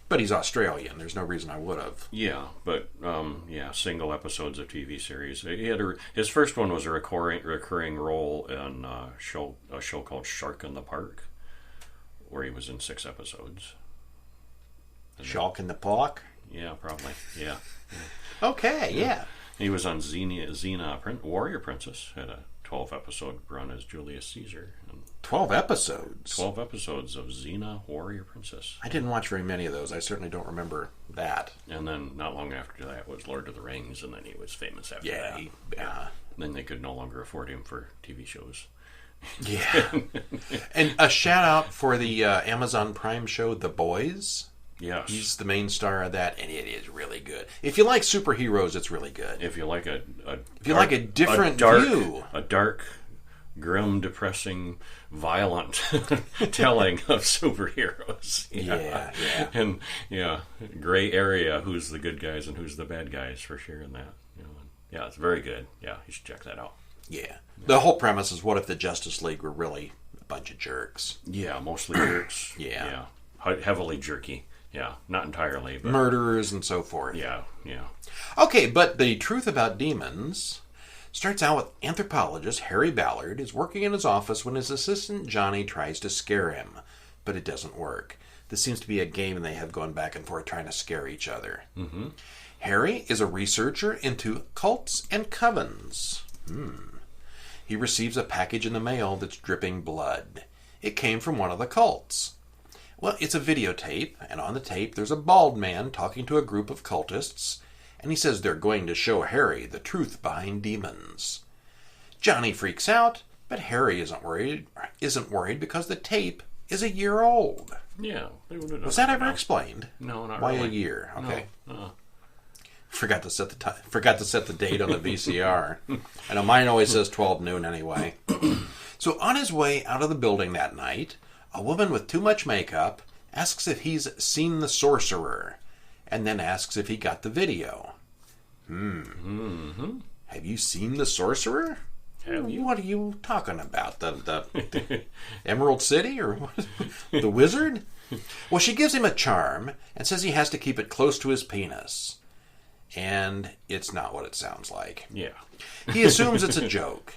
Speaker 1: But he's Australian. There's no reason I would have.
Speaker 2: Yeah, but single episodes of TV series. He had his first one was a recurring role in a show called Shark in the Park, where he was in 6 episodes.
Speaker 1: Shark in the Park?
Speaker 2: Yeah, probably. Yeah.
Speaker 1: Okay, yeah.
Speaker 2: He was on Xena Warrior Princess. Had a 12-episode run as Julius Caesar.
Speaker 1: 12 episodes?
Speaker 2: 12 episodes of Xena Warrior Princess.
Speaker 1: I didn't watch very many of those. I certainly don't remember that.
Speaker 2: And then not long after that was Lord of the Rings, and then he was famous after that.
Speaker 1: Yeah.
Speaker 2: Then they could no longer afford him for TV shows.
Speaker 1: Yeah. And a shout out for the Amazon Prime show The Boys.
Speaker 2: Yes.
Speaker 1: He's the main star of that, and it is really good. If you like superheroes, it's really good.
Speaker 2: If you like a
Speaker 1: different view.
Speaker 2: A dark, grim, depressing, violent telling of superheroes.
Speaker 1: Yeah.
Speaker 2: And gray area, who's the good guys and who's the bad guys for sure in that. Yeah, it's very good. Yeah, you should check that out.
Speaker 1: Yeah. The whole premise is, what if the Justice League were really a bunch of jerks?
Speaker 2: Yeah, mostly jerks.
Speaker 1: Yeah.
Speaker 2: Heavily jerky. Yeah, not entirely, but
Speaker 1: murderers and so forth.
Speaker 2: Yeah.
Speaker 1: Okay, but the truth about demons starts out with anthropologist Harry Ballard is working in his office when his assistant Johnny tries to scare him, but it doesn't work. This seems to be a game they have gone back and forth trying to scare each other. Mm-hmm. Harry is a researcher into cults and covens. He receives a package in the mail that's dripping blood. It came from one of the cults. Well, it's a videotape, and on the tape there's a bald man talking to a group of cultists, and he says they're going to show Harry the truth behind demons. Johnny freaks out, but Harry isn't worried because the tape is a year old.
Speaker 2: Yeah.
Speaker 1: Was that ever explained?
Speaker 2: No, not
Speaker 1: Why
Speaker 2: really.
Speaker 1: A year? Okay.
Speaker 2: No.
Speaker 1: Forgot to set the date on the VCR. I know mine always says 12 noon anyway. So on his way out of the building that night, a woman with too much makeup asks if he's seen the sorcerer, and then asks if he got the video.
Speaker 2: Mm-hmm.
Speaker 1: Have you seen the sorcerer?
Speaker 2: Have you?
Speaker 1: What are you talking about? The Emerald City or what? The wizard? Well, she gives him a charm and says he has to keep it close to his penis. And it's not what it sounds like.
Speaker 2: Yeah.
Speaker 1: He assumes it's a joke.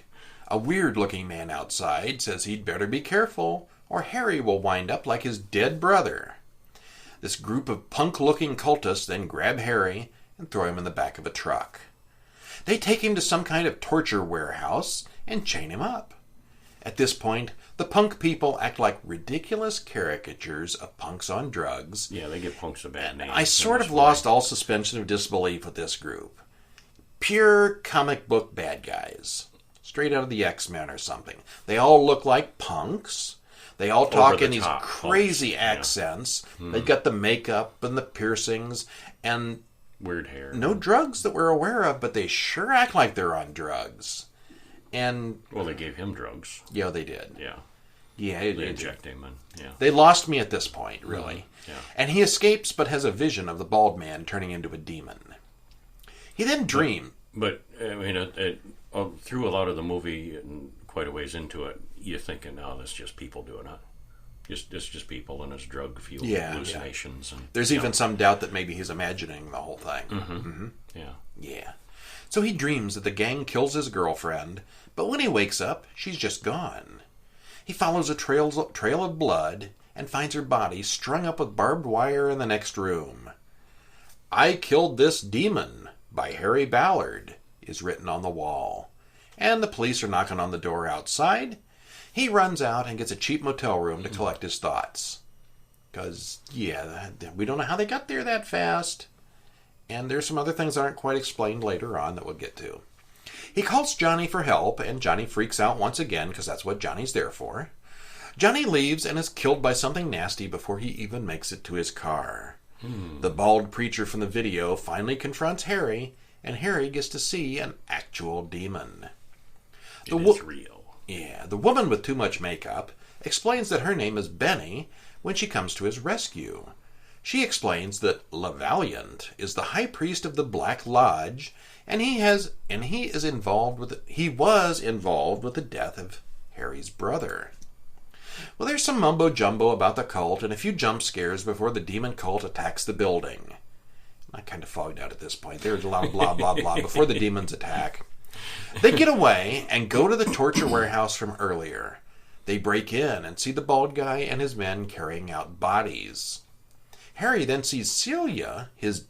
Speaker 1: A weird-looking man outside says he'd better be careful, or Harry will wind up like his dead brother. This group of punk-looking cultists then grab Harry and throw him in the back of a truck. They take him to some kind of torture warehouse and chain him up. At this point, the punk people act like ridiculous caricatures of punks on drugs.
Speaker 2: Yeah, they give punks a bad name.
Speaker 1: I sort of lost all suspension of disbelief with this group. Pure comic book bad guys. Straight out of the X-Men or something. They all look like punks. They all talk in these crazy accents. Yeah. They've got the makeup and the piercings and
Speaker 2: weird hair.
Speaker 1: No drugs that we're aware of, but they sure act like they're on drugs. And
Speaker 2: well, they gave him drugs.
Speaker 1: Yeah, they did.
Speaker 2: Yeah.
Speaker 1: Yeah,
Speaker 2: they inject him, and
Speaker 1: they lost me at this point, really.
Speaker 2: Yeah.
Speaker 1: And he escapes, but has a vision of the bald man turning into a demon. He then dreams.
Speaker 2: But I mean, through a lot of the movie and quite a ways into it, you're thinking, "No, that's just people doing it. It's just people and it's drug-fueled hallucinations."
Speaker 1: Yeah.
Speaker 2: And
Speaker 1: there's even some doubt that maybe he's imagining the whole thing.
Speaker 2: Mm-hmm.
Speaker 1: Yeah. So he dreams that the gang kills his girlfriend, but when he wakes up, she's just gone. He follows a trail of blood and finds her body strung up with barbed wire in the next room. "I Killed This Demon" by Harry Ballard is written on the wall. And the police are knocking on the door outside. He runs out and gets a cheap motel room to collect his thoughts. Because, we don't know how they got there that fast. And there's some other things that aren't quite explained later on that we'll get to. He calls Johnny for help, and Johnny freaks out once again, because that's what Johnny's there for. Johnny leaves and is killed by something nasty before he even makes it to his car. The bald preacher from the video finally confronts Harry, and Harry gets to see an actual demon.
Speaker 2: It's real.
Speaker 1: Yeah, the woman with too much makeup explains that her name is Benny, when she comes to his rescue. She explains that LaValliant is the high priest of the Black Lodge, and he was involved with the death of Harry's brother. Well, there's some mumbo-jumbo about the cult and a few jump scares before the demon cult attacks the building. I kind of fogged out at this point. There's a lot of blah, blah, blah before the demons attack. They get away and go to the torture warehouse from earlier. They break in and see the bald guy and his men carrying out bodies. Harry then sees Celia, his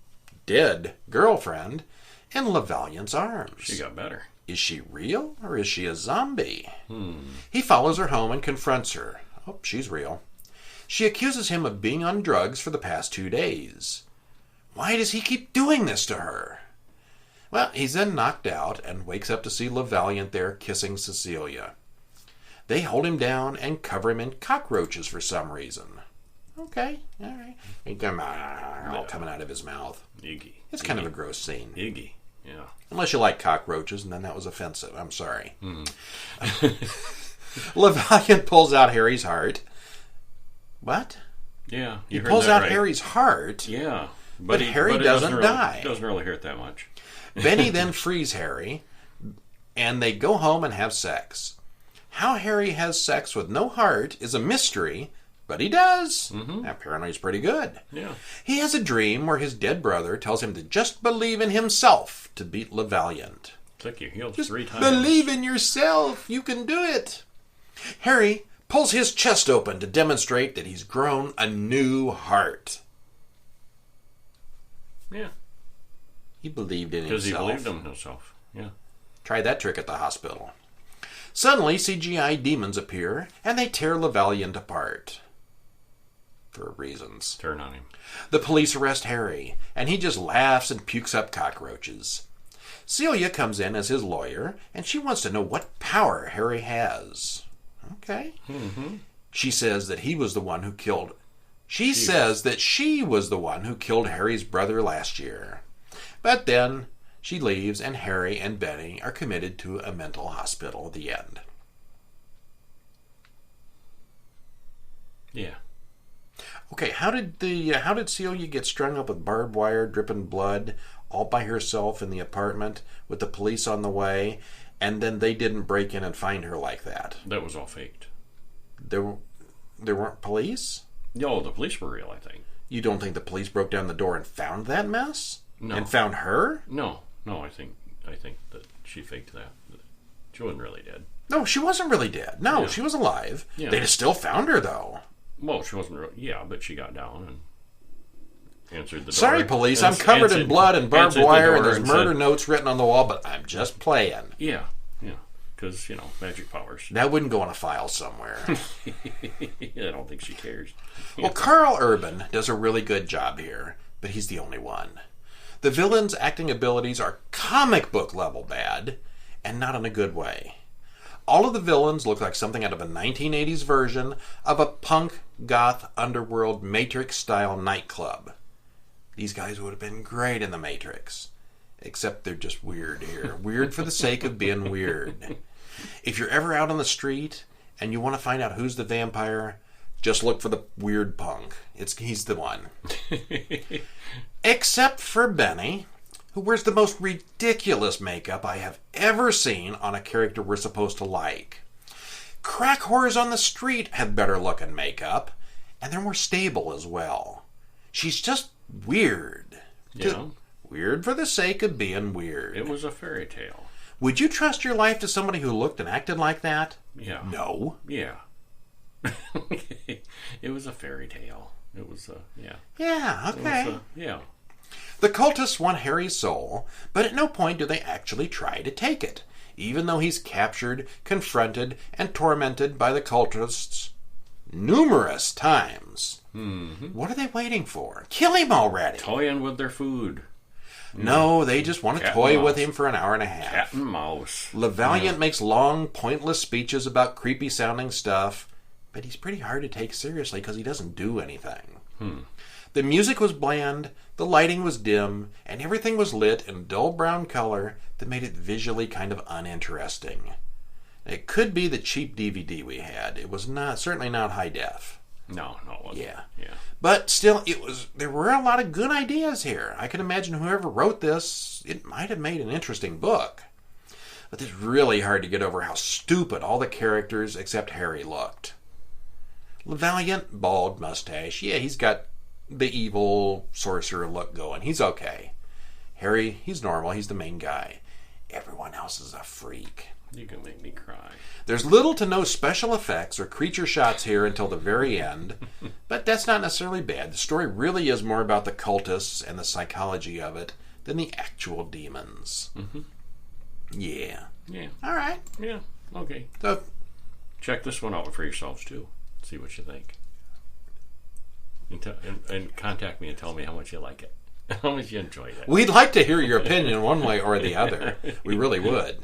Speaker 1: dead girlfriend, in LaValliant's arms.
Speaker 2: She got better.
Speaker 1: Is she real or is she a zombie? He follows her home and confronts her. Oh, she's real. She accuses him of being on drugs for the past 2 days. Why does he keep doing this to her? Well, he's then knocked out and wakes up to see LaValliant there kissing Cecilia. They hold him down and cover him in cockroaches for some reason. Okay, all right. They come all coming out of his mouth.
Speaker 2: Iggy.
Speaker 1: It's kind of a gross scene.
Speaker 2: Iggy, yeah.
Speaker 1: Unless you like cockroaches, and then that was offensive. I'm sorry. LaValliant pulls out Harry's heart. What?
Speaker 2: Yeah,
Speaker 1: he pulls out Harry's heart.
Speaker 2: Yeah.
Speaker 1: But Harry doesn't die.
Speaker 2: Doesn't really hurt that much.
Speaker 1: Benny then frees Harry, and they go home and have sex. How Harry has sex with no heart is a mystery, but he does. Apparently he's pretty good.
Speaker 2: Yeah.
Speaker 1: He has a dream where his dead brother tells him to just believe in himself to beat LaValliant.
Speaker 2: It's like you healed
Speaker 1: Just
Speaker 2: 3 times.
Speaker 1: believe in yourself. You can do it. Harry pulls his chest open to demonstrate that he's grown a new heart.
Speaker 2: Yeah.
Speaker 1: He believed in himself.
Speaker 2: Because he believed in himself. Yeah.
Speaker 1: Tried that trick at the hospital. Suddenly, CGI demons appear, and they tear LaValliant apart. For reasons.
Speaker 2: Turn on him.
Speaker 1: The police arrest Harry, and he just laughs and pukes up cockroaches. Celia comes in as his lawyer, and she wants to know what power Harry has. Okay. She says that he was the one who killed... She says that she was the one who killed Harry's brother last year. But then she leaves, and Harry and Benny are committed to a mental hospital at the end.
Speaker 2: Yeah.
Speaker 1: Okay, how did Celia get strung up with barbed wire, dripping blood, all by herself in the apartment with the police on the way, and then they didn't break in and find her like that?
Speaker 2: That was all faked.
Speaker 1: There weren't police?
Speaker 2: No, the police were real, I think.
Speaker 1: You don't think the police broke down the door and found that mess?
Speaker 2: No.
Speaker 1: And found her?
Speaker 2: No, I think that she faked that. She wasn't really dead.
Speaker 1: No, she wasn't really dead. No,
Speaker 2: Yeah.
Speaker 1: she was alive.
Speaker 2: Yeah.
Speaker 1: They'd have still found her, though.
Speaker 2: Well, she wasn't real. Yeah, but she got down and answered the door.
Speaker 1: Sorry, police, I'm covered in blood and barbed wire, and there's murder
Speaker 2: said,
Speaker 1: notes written on the wall, but I'm just playing.
Speaker 2: Yeah. Because, magic powers.
Speaker 1: That wouldn't go in a file somewhere.
Speaker 2: I don't think she cares.
Speaker 1: Well, Carl Urban does a really good job here, but he's the only one. The villain's acting abilities are comic book level bad, and not in a good way. All of the villains look like something out of a 1980s version of a punk, goth, underworld, Matrix-style nightclub. These guys would have been great in the Matrix. Except they're just weird here. Weird for the sake of being weird. If you're ever out on the street and you want to find out who's the vampire, just look for the weird punk. He's the one. Except for Benny, who wears the most ridiculous makeup I have ever seen on a character we're supposed to like. Crack whores on the street have better looking makeup, and they're more stable as well. She's just weird.
Speaker 2: Yeah.
Speaker 1: Weird for the sake of being weird.
Speaker 2: It was a fairy tale.
Speaker 1: Would you trust your life to somebody who looked and acted like that?
Speaker 2: Yeah.
Speaker 1: No.
Speaker 2: Yeah. It was a fairy tale. It was yeah.
Speaker 1: Yeah, okay.
Speaker 2: Yeah.
Speaker 1: The cultists want Harry's soul, but at no point do they actually try to take it, even though he's captured, confronted, and tormented by the cultists numerous times. What are they waiting for? Kill him already!
Speaker 2: Toying with their food.
Speaker 1: No, they just want to toy with him for an hour and a half.
Speaker 2: Cat and mouse.
Speaker 1: LaValliant makes long, pointless speeches about creepy-sounding stuff, but he's pretty hard to take seriously because he doesn't do anything. The music was bland, the lighting was dim, and everything was lit in dull brown color that made it visually kind of uninteresting. It could be the cheap DVD we had. It was certainly not high def.
Speaker 2: No, it wasn't.
Speaker 1: Yeah.
Speaker 2: Yeah.
Speaker 1: But still, there were a lot of good ideas here. I can imagine whoever wrote this, it might have made an interesting book. But it's really hard to get over how stupid all the characters except Harry looked. Valiant, bald mustache. Yeah, he's got the evil sorcerer look going. He's okay. Harry, he's normal. He's the main guy. Everyone else is a freak.
Speaker 2: You can make me cry.
Speaker 1: There's little to no special effects or creature shots here until the very end, but that's not necessarily bad. The story really is more about the cultists and the psychology of it than the actual demons.
Speaker 2: Mm-hmm.
Speaker 1: Yeah.
Speaker 2: Yeah.
Speaker 1: All right.
Speaker 2: Yeah. Okay.
Speaker 1: So,
Speaker 2: check this one out for yourselves too. See what you think. And contact me and tell me how much you like it. How much you enjoyed it.
Speaker 1: we'd like to hear your opinion one way or the other. We really would.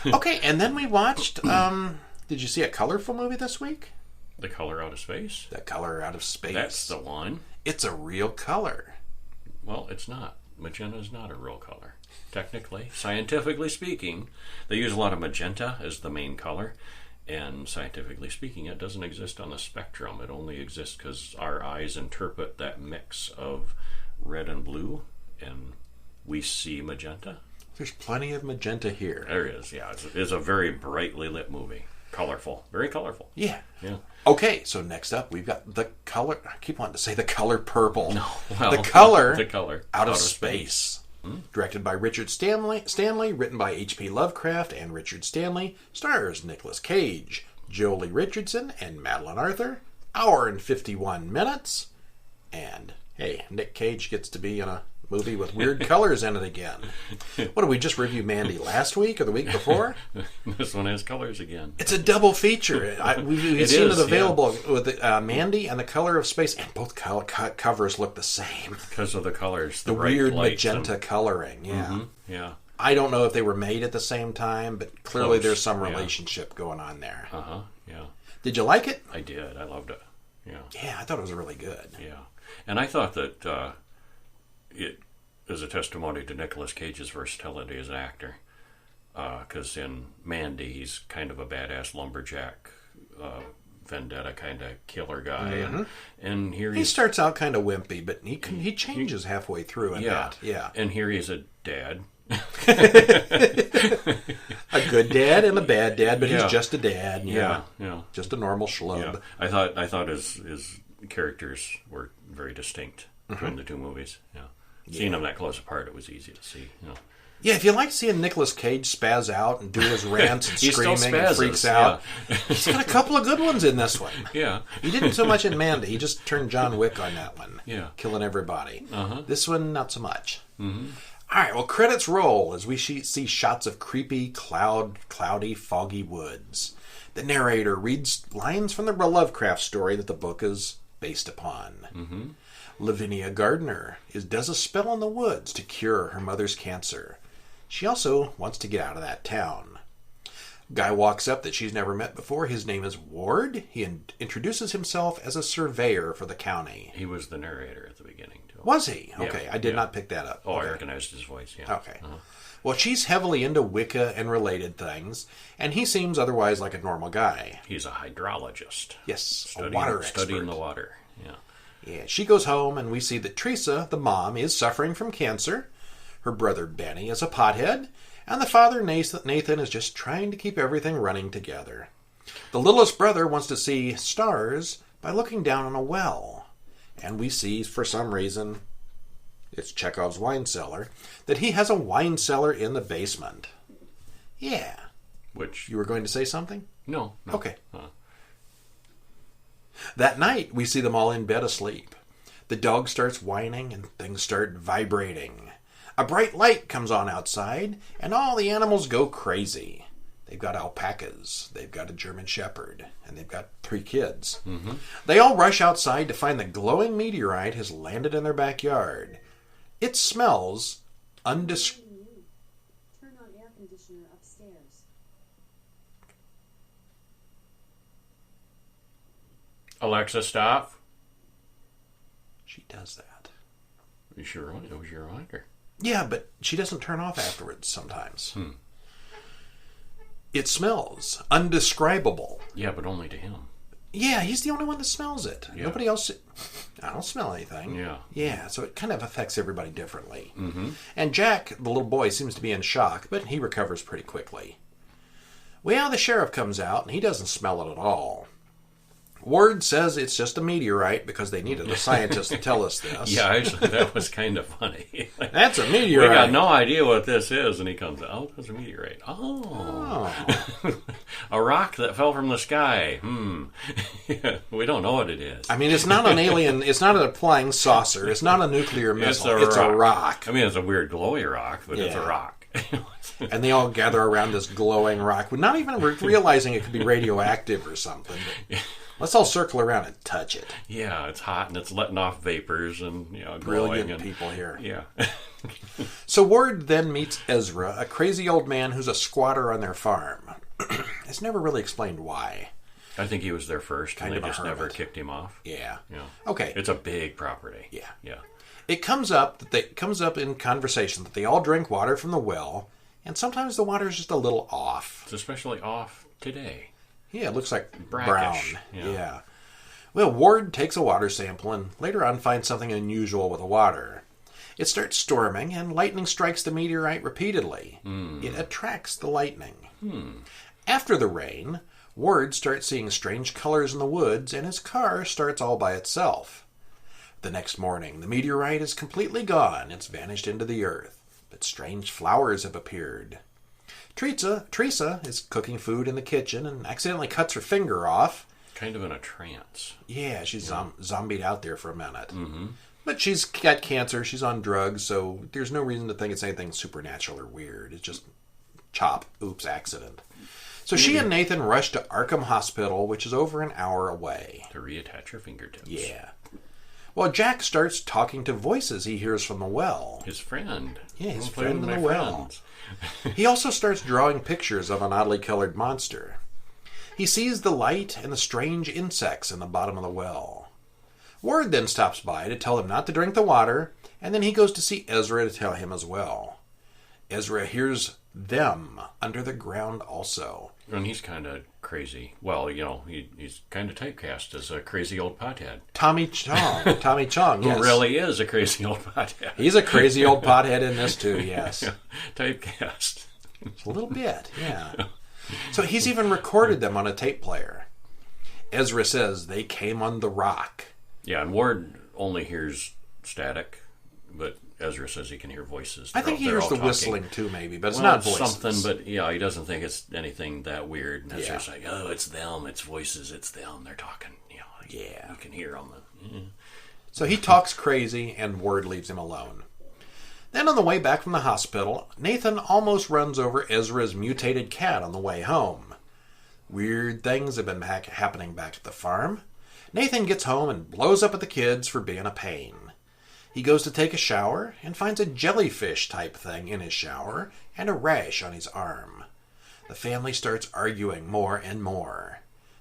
Speaker 1: Okay, and then we watched, did you see a colorful movie this week?
Speaker 2: The Color Out of Space?
Speaker 1: The Color Out of Space.
Speaker 2: That's the one.
Speaker 1: It's a real color.
Speaker 2: Well, it's not. Magenta is not a real color. Technically, scientifically speaking, they use a lot of magenta as the main color. And scientifically speaking, it doesn't exist on the spectrum. It only exists because our eyes interpret that mix of red and blue, and we see magenta.
Speaker 1: There's plenty of magenta here.
Speaker 2: There is, yeah. It's a very brightly lit movie. Colorful. Very colorful.
Speaker 1: Yeah.
Speaker 2: Yeah.
Speaker 1: Okay, so next up we've got the color, I keep wanting to say the color purple.
Speaker 2: No, well,
Speaker 1: the color
Speaker 2: out
Speaker 1: of space. Directed by Richard Stanley, written by H.P. Lovecraft and Richard Stanley, stars Nicolas Cage, Jolie Richardson, and Madeline Arthur. Hour and 51 minutes. And, hey, Nick Cage gets to be in a movie with weird colors in it again. What did we just review Mandy last week or the week before?
Speaker 2: This one has colors again.
Speaker 1: It's a double feature. We've seen it available with Mandy and The Color of Space, and both covers look the same.
Speaker 2: Because of the colors.
Speaker 1: The weird magenta coloring, yeah.
Speaker 2: Mm-hmm, yeah.
Speaker 1: I don't know if they were made at the same time, but clearly
Speaker 2: Close,
Speaker 1: there's some relationship going on there.
Speaker 2: Uh-huh, yeah.
Speaker 1: Did you like it?
Speaker 2: I did. I loved it. Yeah.
Speaker 1: Yeah, I thought it was really good.
Speaker 2: Yeah. And I thought that it is a testimony to Nicolas Cage's versatility as an actor. Because in Mandy, he's kind of a badass lumberjack, vendetta kind of killer guy.
Speaker 1: Mm-hmm.
Speaker 2: And here
Speaker 1: he starts out kind of wimpy, but he changes halfway through in that. Yeah.
Speaker 2: And here he's a dad.
Speaker 1: A good dad and a bad dad, but he's just a dad.
Speaker 2: Yeah.
Speaker 1: Just a normal schlub.
Speaker 2: Yeah. I thought his characters were very distinct between the two movies. Yeah. Seeing them that close apart, it was easy to see.
Speaker 1: Yeah, if you like seeing Nicolas Cage spaz out and do his rants and screaming and freaks out, he's got a couple of good ones in this one.
Speaker 2: Yeah.
Speaker 1: He didn't so much in Mandy. He just turned John Wick on that one.
Speaker 2: Yeah.
Speaker 1: Killing everybody.
Speaker 2: Uh-huh.
Speaker 1: This one, not so much.
Speaker 2: Mm-hmm.
Speaker 1: All right, well, credits roll as we see shots of creepy, cloudy, foggy woods. The narrator reads lines from the Lovecraft story that the book is based upon.
Speaker 2: Mm-hmm.
Speaker 1: Lavinia Gardner does a spell in the woods to cure her mother's cancer. She also wants to get out of that town. Guy walks up that she's never met before. His name is Ward. He introduces himself as a surveyor for the county.
Speaker 2: He was the narrator at the beginning, too.
Speaker 1: Was he?
Speaker 2: Yeah.
Speaker 1: Okay, I did not pick that up.
Speaker 2: Oh,
Speaker 1: okay.
Speaker 2: I recognized his voice, yeah.
Speaker 1: Okay. Well, she's heavily into Wicca and related things, and he seems otherwise like a normal guy.
Speaker 2: He's a hydrologist.
Speaker 1: Yes, a water expert.
Speaker 2: Studying the water, yeah.
Speaker 1: Yeah, she goes home, and we see that Teresa, the mom, is suffering from cancer. Her brother Benny is a pothead, and the father Nathan is just trying to keep everything running together. The littlest brother wants to see stars by looking down on a well, and we see, for some reason, it's Chekhov's wine cellar, that he has a wine cellar in the basement. Yeah.
Speaker 2: Which...
Speaker 1: You were going to say something?
Speaker 2: No.
Speaker 1: Okay. That night, we see them all in bed asleep. The dog starts whining and things start vibrating. A bright light comes on outside, and all the animals go crazy. They've got alpacas, they've got a German shepherd, and they've got 3 kids. Mm-hmm. They all rush outside to find the glowing meteorite has landed in their backyard. It smells undescribable.
Speaker 3: Turn on air conditioner upstairs.
Speaker 2: Alexa, stop.
Speaker 1: She does that.
Speaker 2: You sure it was your reminder?
Speaker 1: Yeah, but she doesn't turn off afterwards sometimes. It smells undescribable.
Speaker 2: Yeah, but only to him.
Speaker 1: Yeah, he's the only one that smells it.
Speaker 2: Yeah.
Speaker 1: Nobody else... I don't smell anything.
Speaker 2: Yeah.
Speaker 1: Yeah, so it kind of affects everybody differently. Mm-hmm. And Jack, the little boy, seems to be in shock, but he recovers pretty quickly. Well, the sheriff comes out, and he doesn't smell it at all. Ward says it's just a meteorite because they needed a scientist to tell us this.
Speaker 2: Yeah, actually, that was kind of funny.
Speaker 1: That's a meteorite.
Speaker 2: We got no idea what this is, and he comes out, oh, that's a meteorite. Oh. A rock that fell from the sky. Yeah, we don't know what it is.
Speaker 1: I mean, it's not an alien, it's not a flying saucer, it's not a nuclear missile, it's a rock.
Speaker 2: I mean, it's a weird glowy rock, but it's a rock.
Speaker 1: And they all gather around this glowing rock, not even realizing it could be radioactive or something. But let's all circle around and touch it.
Speaker 2: Yeah, it's hot and it's letting off vapors and glowing.
Speaker 1: Brilliant people here.
Speaker 2: Yeah.
Speaker 1: So Ward then meets Ezra, a crazy old man who's a squatter on their farm. It's never really explained why.
Speaker 2: I think he was there first, and
Speaker 1: Kind
Speaker 2: they
Speaker 1: of a
Speaker 2: just never
Speaker 1: hermit.
Speaker 2: kicked him off.
Speaker 1: Yeah.
Speaker 2: Yeah.
Speaker 1: Okay.
Speaker 2: It's a big property.
Speaker 1: Yeah.
Speaker 2: Yeah.
Speaker 1: It comes up in conversation that they all drink water from the well, and sometimes the water is just a little off.
Speaker 2: It's especially off today.
Speaker 1: Yeah, it looks like
Speaker 2: Brackish,
Speaker 1: brown.
Speaker 2: yeah.
Speaker 1: Yeah. Well, Ward takes a water sample and later on finds something unusual with the water. It starts storming and lightning strikes the meteorite repeatedly. It attracts the lightning. After the rain, Ward starts seeing strange colors in the woods and his car starts all by itself. The next morning, the meteorite is completely gone. It's vanished into the earth, but strange flowers have appeared. Teresa is cooking food in the kitchen and accidentally cuts her finger off.
Speaker 2: Kind of in a trance.
Speaker 1: Yeah, she's zombied out there for a minute. Mm-hmm. But she's got cancer, she's on drugs, so there's no reason to think it's anything supernatural or weird. It's just accident. So she and Nathan rush to Arkham Hospital, which is over an hour away.
Speaker 2: To reattach her fingertips.
Speaker 1: Yeah. Well, Jack starts talking to voices he hears from the well.
Speaker 2: His friend.
Speaker 1: Yeah, his
Speaker 2: I'm
Speaker 1: friend
Speaker 2: playing
Speaker 1: in
Speaker 2: with
Speaker 1: the
Speaker 2: my
Speaker 1: well.
Speaker 2: friends.
Speaker 1: He also starts drawing pictures of an oddly colored monster. He sees the light and the strange insects in the bottom of the well. Ward then stops by to tell him not to drink the water, and then he goes to see Ezra to tell him as well. Ezra hears them under the ground also.
Speaker 2: And he's kind of crazy. Well, he's kind of typecast as a crazy old pothead.
Speaker 1: Tommy Chong, yes.
Speaker 2: Who really is a crazy old pothead.
Speaker 1: He's a crazy old pothead in this too, yes.
Speaker 2: Typecast.
Speaker 1: A little bit, yeah. So he's even recorded them on a tape player. Ezra says they came on the rock.
Speaker 2: Yeah, and Ward only hears static, but Ezra says he can hear voices.
Speaker 1: I think he
Speaker 2: They're
Speaker 1: hears
Speaker 2: all
Speaker 1: the
Speaker 2: talking.
Speaker 1: whistling too, maybe, but it's
Speaker 2: Well,
Speaker 1: not voices.
Speaker 2: something, but yeah, he doesn't think it's anything that weird. And Ezra's
Speaker 1: Yeah.
Speaker 2: like, oh, it's them, it's voices, it's them, they're talking.
Speaker 1: Yeah.
Speaker 2: You can hear them.
Speaker 1: So he talks crazy, and Ward leaves him alone. Then on the way back from the hospital, Nathan almost runs over Ezra's mutated cat on the way home. Weird things have been happening back at the farm. Nathan gets home and blows up at the kids for being a pain. He goes to take a shower and finds a jellyfish-type thing in his shower and a rash on his arm. The family starts arguing more and more.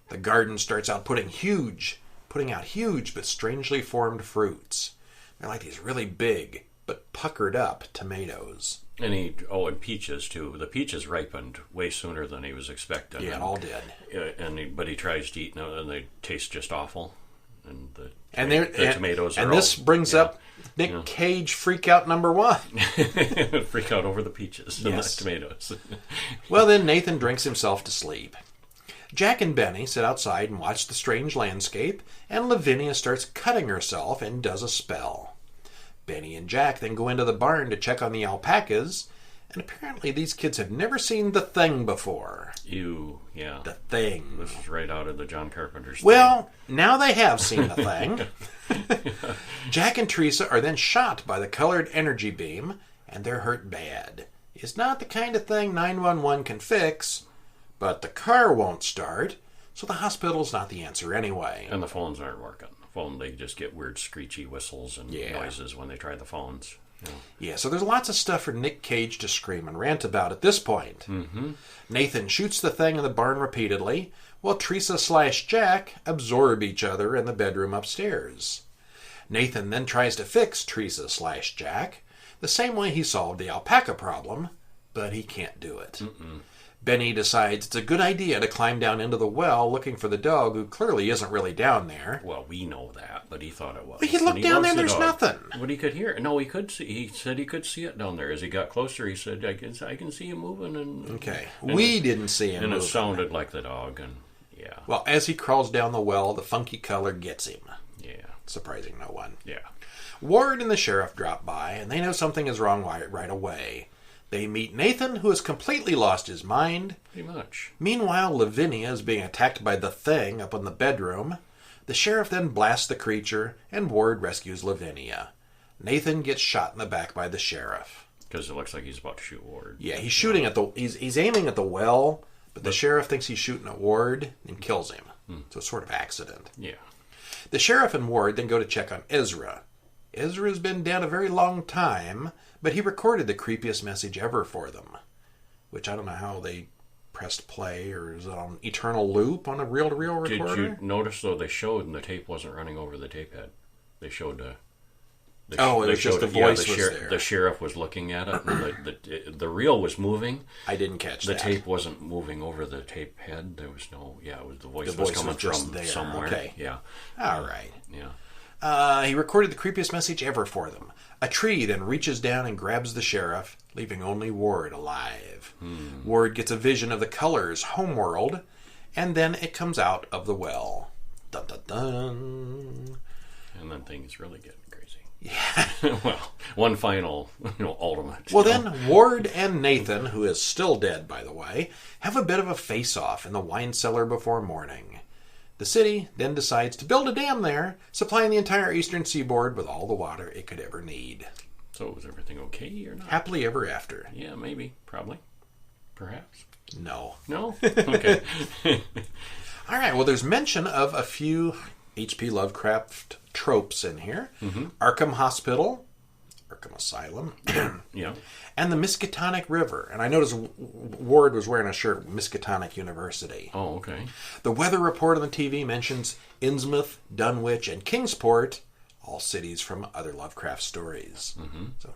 Speaker 1: The garden starts out putting out huge but strangely formed fruits. They're like these really big but puckered up tomatoes.
Speaker 2: And peaches too. The peaches ripened way sooner than he was expecting.
Speaker 1: Yeah, all did.
Speaker 2: But he tries to eat them, and they taste just awful. And the tomatoes are
Speaker 1: and this brings up Nick Cage freak out number 1.
Speaker 2: Freak out over the peaches and the tomatoes.
Speaker 1: Well, then Nathan drinks himself to sleep. Jack and Benny sit outside and watch the strange landscape, and Lavinia starts cutting herself and does a spell. Benny and Jack then go into the barn to check on the alpacas, and apparently these kids have never seen The Thing before.
Speaker 2: Ew, yeah.
Speaker 1: The Thing.
Speaker 2: This is right out of the John Carpenter's
Speaker 1: Well, now they have seen The Thing. Jack and Teresa are then shot by the colored energy beam, and they're hurt bad. It's not the kind of thing 911 can fix, but the car won't start, so the hospital's not the answer anyway.
Speaker 2: And the phones aren't working. They just get weird screechy whistles and noises when they try the phones.
Speaker 1: Yeah, so there's lots of stuff for Nick Cage to scream and rant about at this point. Mm-hmm. Nathan shoots the thing in the barn repeatedly, while Teresa/Jack absorb each other in the bedroom upstairs. Nathan then tries to fix Teresa/Jack the same way he solved the alpaca problem, but he can't do it. Benny decides it's a good idea to climb down into the well looking for the dog, who clearly isn't really down there.
Speaker 2: Well, we know that, but he thought it was.
Speaker 1: But he looked down there and there's nothing.
Speaker 2: But he could hear it. No, he could see. He said he could see it down there. As he got closer, he said, I can see him moving.
Speaker 1: Okay. We didn't see him moving.
Speaker 2: And it sounded like the dog, and yeah.
Speaker 1: Well, as he crawls down the well, the funky color gets him.
Speaker 2: Yeah.
Speaker 1: Surprising no one.
Speaker 2: Yeah.
Speaker 1: Ward and the sheriff drop by, and they know something is wrong right away. They meet Nathan, who has completely lost his mind.
Speaker 2: Pretty much.
Speaker 1: Meanwhile, Lavinia is being attacked by the Thing up in the bedroom. The sheriff then blasts the creature, and Ward rescues Lavinia. Nathan gets shot in the back by the sheriff.
Speaker 2: Because it looks like he's about to shoot Ward.
Speaker 1: Yeah, he's shooting at he's aiming at the well, but the sheriff thinks he's shooting at Ward and kills him. So it's sort of accident.
Speaker 2: Yeah.
Speaker 1: The sheriff and Ward then go to check on Ezra. Ezra's been dead a very long time, but he recorded the creepiest message ever for them. Which I don't know how they pressed play, or is it on eternal loop on a reel-to-reel recorder?
Speaker 2: Did you notice, though, they showed, and the tape wasn't running over the tape head. They showed
Speaker 1: it was just the voice was there.
Speaker 2: The sheriff was looking at it, and the reel was moving.
Speaker 1: I didn't catch that.
Speaker 2: The tape wasn't moving over the tape head. There was no, it was the voice was coming from
Speaker 1: there.
Speaker 2: Somewhere.
Speaker 1: Okay.
Speaker 2: Yeah.
Speaker 1: All right.
Speaker 2: Yeah.
Speaker 1: He recorded the creepiest message ever for them. A tree then reaches down and grabs the sheriff, leaving only Ward alive. Ward gets a vision of the colors homeworld, and then it comes out of the well. Dun dun dun.
Speaker 2: And then things really get crazy.
Speaker 1: Yeah.
Speaker 2: Well, one final, ultimate.
Speaker 1: Well, then Ward and Nathan, who is still dead, by the way, have a bit of a face-off in the wine cellar before morning. The city then decides to build a dam there, supplying the entire eastern seaboard with all the water it could ever need.
Speaker 2: So was everything okay or not?
Speaker 1: Happily ever after.
Speaker 2: Yeah, maybe. Probably. Perhaps.
Speaker 1: No.
Speaker 2: No? Okay.
Speaker 1: All right, well, there's mention of a few H.P. Lovecraft tropes in here. Arkham Hospital, Arkham Asylum,
Speaker 2: yeah,
Speaker 1: and the Miskatonic River. And I noticed Ward was wearing a shirt, Miskatonic University.
Speaker 2: Oh, okay.
Speaker 1: The weather report on the TV mentions Innsmouth, Dunwich, and Kingsport, all cities from other Lovecraft stories. So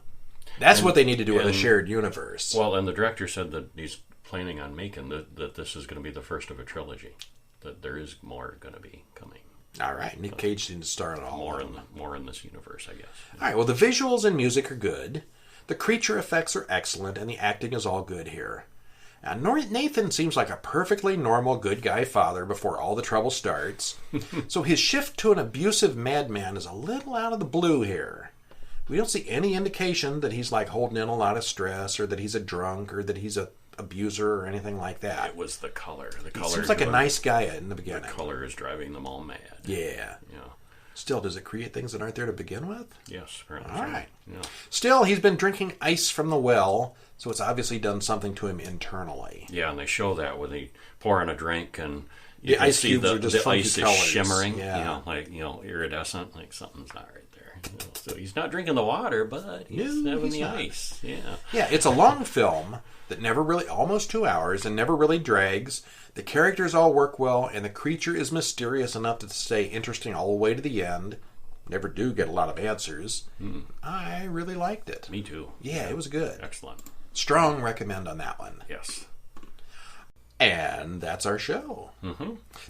Speaker 1: that's what they need to do with a shared universe.
Speaker 2: Well, and the director said that he's planning on making that this is going to be the first of a trilogy. That there is more going to be coming.
Speaker 1: All right, Nick Cage didn't start it all.
Speaker 2: More in this universe, I guess.
Speaker 1: All right, well, the visuals and music are good. The creature effects are excellent, and the acting is all good here. Now, Nathan seems like a perfectly normal good guy father before all the trouble starts. So his shift to an abusive madman is a little out of the blue here. We don't see any indication that he's like holding in a lot of stress, or that he's a drunk, or that he's a abuser, or anything like that.
Speaker 2: It was the color.
Speaker 1: He seems like a nice guy in the beginning.
Speaker 2: The color is driving them all mad.
Speaker 1: Yeah. Still, does it create things that aren't there to begin with?
Speaker 2: Yes, apparently.
Speaker 1: All right.
Speaker 2: Yeah.
Speaker 1: Still, he's been drinking ice from the well, so it's obviously done something to him internally.
Speaker 2: Yeah, and they show that when they pour in a drink and
Speaker 1: the ice cubes are just funky
Speaker 2: ice
Speaker 1: colors.
Speaker 2: is shimmering,
Speaker 1: yeah.
Speaker 2: Iridescent, like something's not right there. So he's not drinking the water, but he's having the ice. Yeah.
Speaker 1: Yeah, it's a long film that never really, almost 2 hours, and never really drags. The characters all work well, and the creature is mysterious enough to stay interesting all the way to the end. Never do get a lot of answers. I really liked it.
Speaker 2: Me too.
Speaker 1: Yeah, it was good.
Speaker 2: Excellent.
Speaker 1: Strong recommend on that one.
Speaker 2: Yes.
Speaker 1: And that's our show.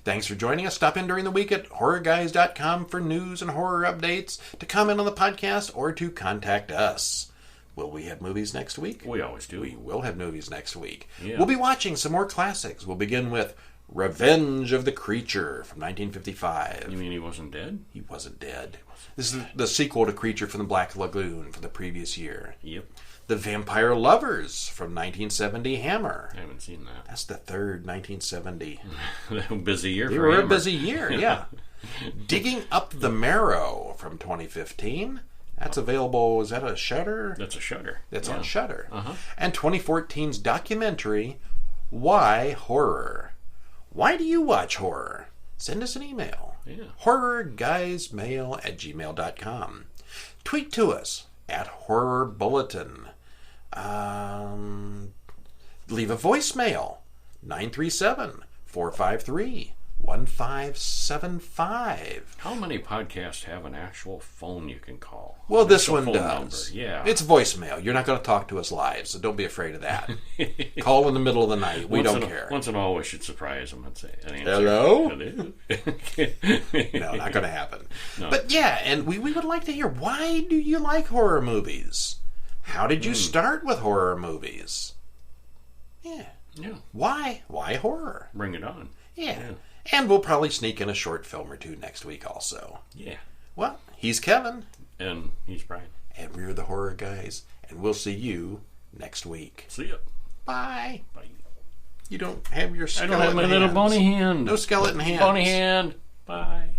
Speaker 1: Thanks for joining us. Stop in during the week at horrorguys.com for news and horror updates, to comment on the podcast, or to contact us. Will we have movies next week?
Speaker 2: We always do.
Speaker 1: We will have movies next week.
Speaker 2: Yeah.
Speaker 1: We'll be watching some more classics. We'll begin with Revenge of the Creature from 1955.
Speaker 2: You mean he wasn't dead?
Speaker 1: He wasn't dead. This is the sequel to Creature from the Black Lagoon from the previous year.
Speaker 2: Yep.
Speaker 1: The Vampire Lovers from 1970 Hammer.
Speaker 2: I haven't seen that.
Speaker 1: That's the third 1970.
Speaker 2: Busy year
Speaker 1: We
Speaker 2: for
Speaker 1: were
Speaker 2: Hammer.
Speaker 1: a busy year, yeah. Digging Up The Marrow from 2015. That's available. Is that a Shudder?
Speaker 2: That's a Shudder.
Speaker 1: That's on Shudder.
Speaker 2: Uh-huh.
Speaker 1: And 2014's documentary, Why Horror? Why do you watch horror? Send us an email.
Speaker 2: Yeah.
Speaker 1: horrorguysmail@gmail.com. Tweet to us @horrorbulletin. Leave a voicemail. 937-453-14 1575.
Speaker 2: How many podcasts have an actual phone you can call?
Speaker 1: Well,
Speaker 2: An
Speaker 1: this
Speaker 2: actual
Speaker 1: one
Speaker 2: phone
Speaker 1: does.
Speaker 2: number. Yeah.
Speaker 1: It's voicemail. You're not going to talk to us live, so don't be afraid of that. Call in the middle of the night. We don't care.
Speaker 2: Once in a while, we should surprise them and say, an answer.
Speaker 1: Hello?
Speaker 2: Hello?
Speaker 1: No, not going to happen.
Speaker 2: No.
Speaker 1: But yeah, and we would like to hear, why do you like horror movies? How did you start with horror movies? Yeah.
Speaker 2: Yeah.
Speaker 1: Why? Why horror?
Speaker 2: Bring it on.
Speaker 1: Yeah. And we'll probably sneak in a short film or two next week also.
Speaker 2: Yeah.
Speaker 1: Well, he's Kevin.
Speaker 2: And he's Brian.
Speaker 1: And we're the Horror Guys. And we'll see you next week.
Speaker 2: See ya.
Speaker 1: Bye.
Speaker 2: Bye.
Speaker 1: You don't have your
Speaker 2: I
Speaker 1: skeleton
Speaker 2: don't have my little
Speaker 1: hands.
Speaker 2: bony hand.
Speaker 1: No skeleton hands.
Speaker 2: Bony hand. Bye.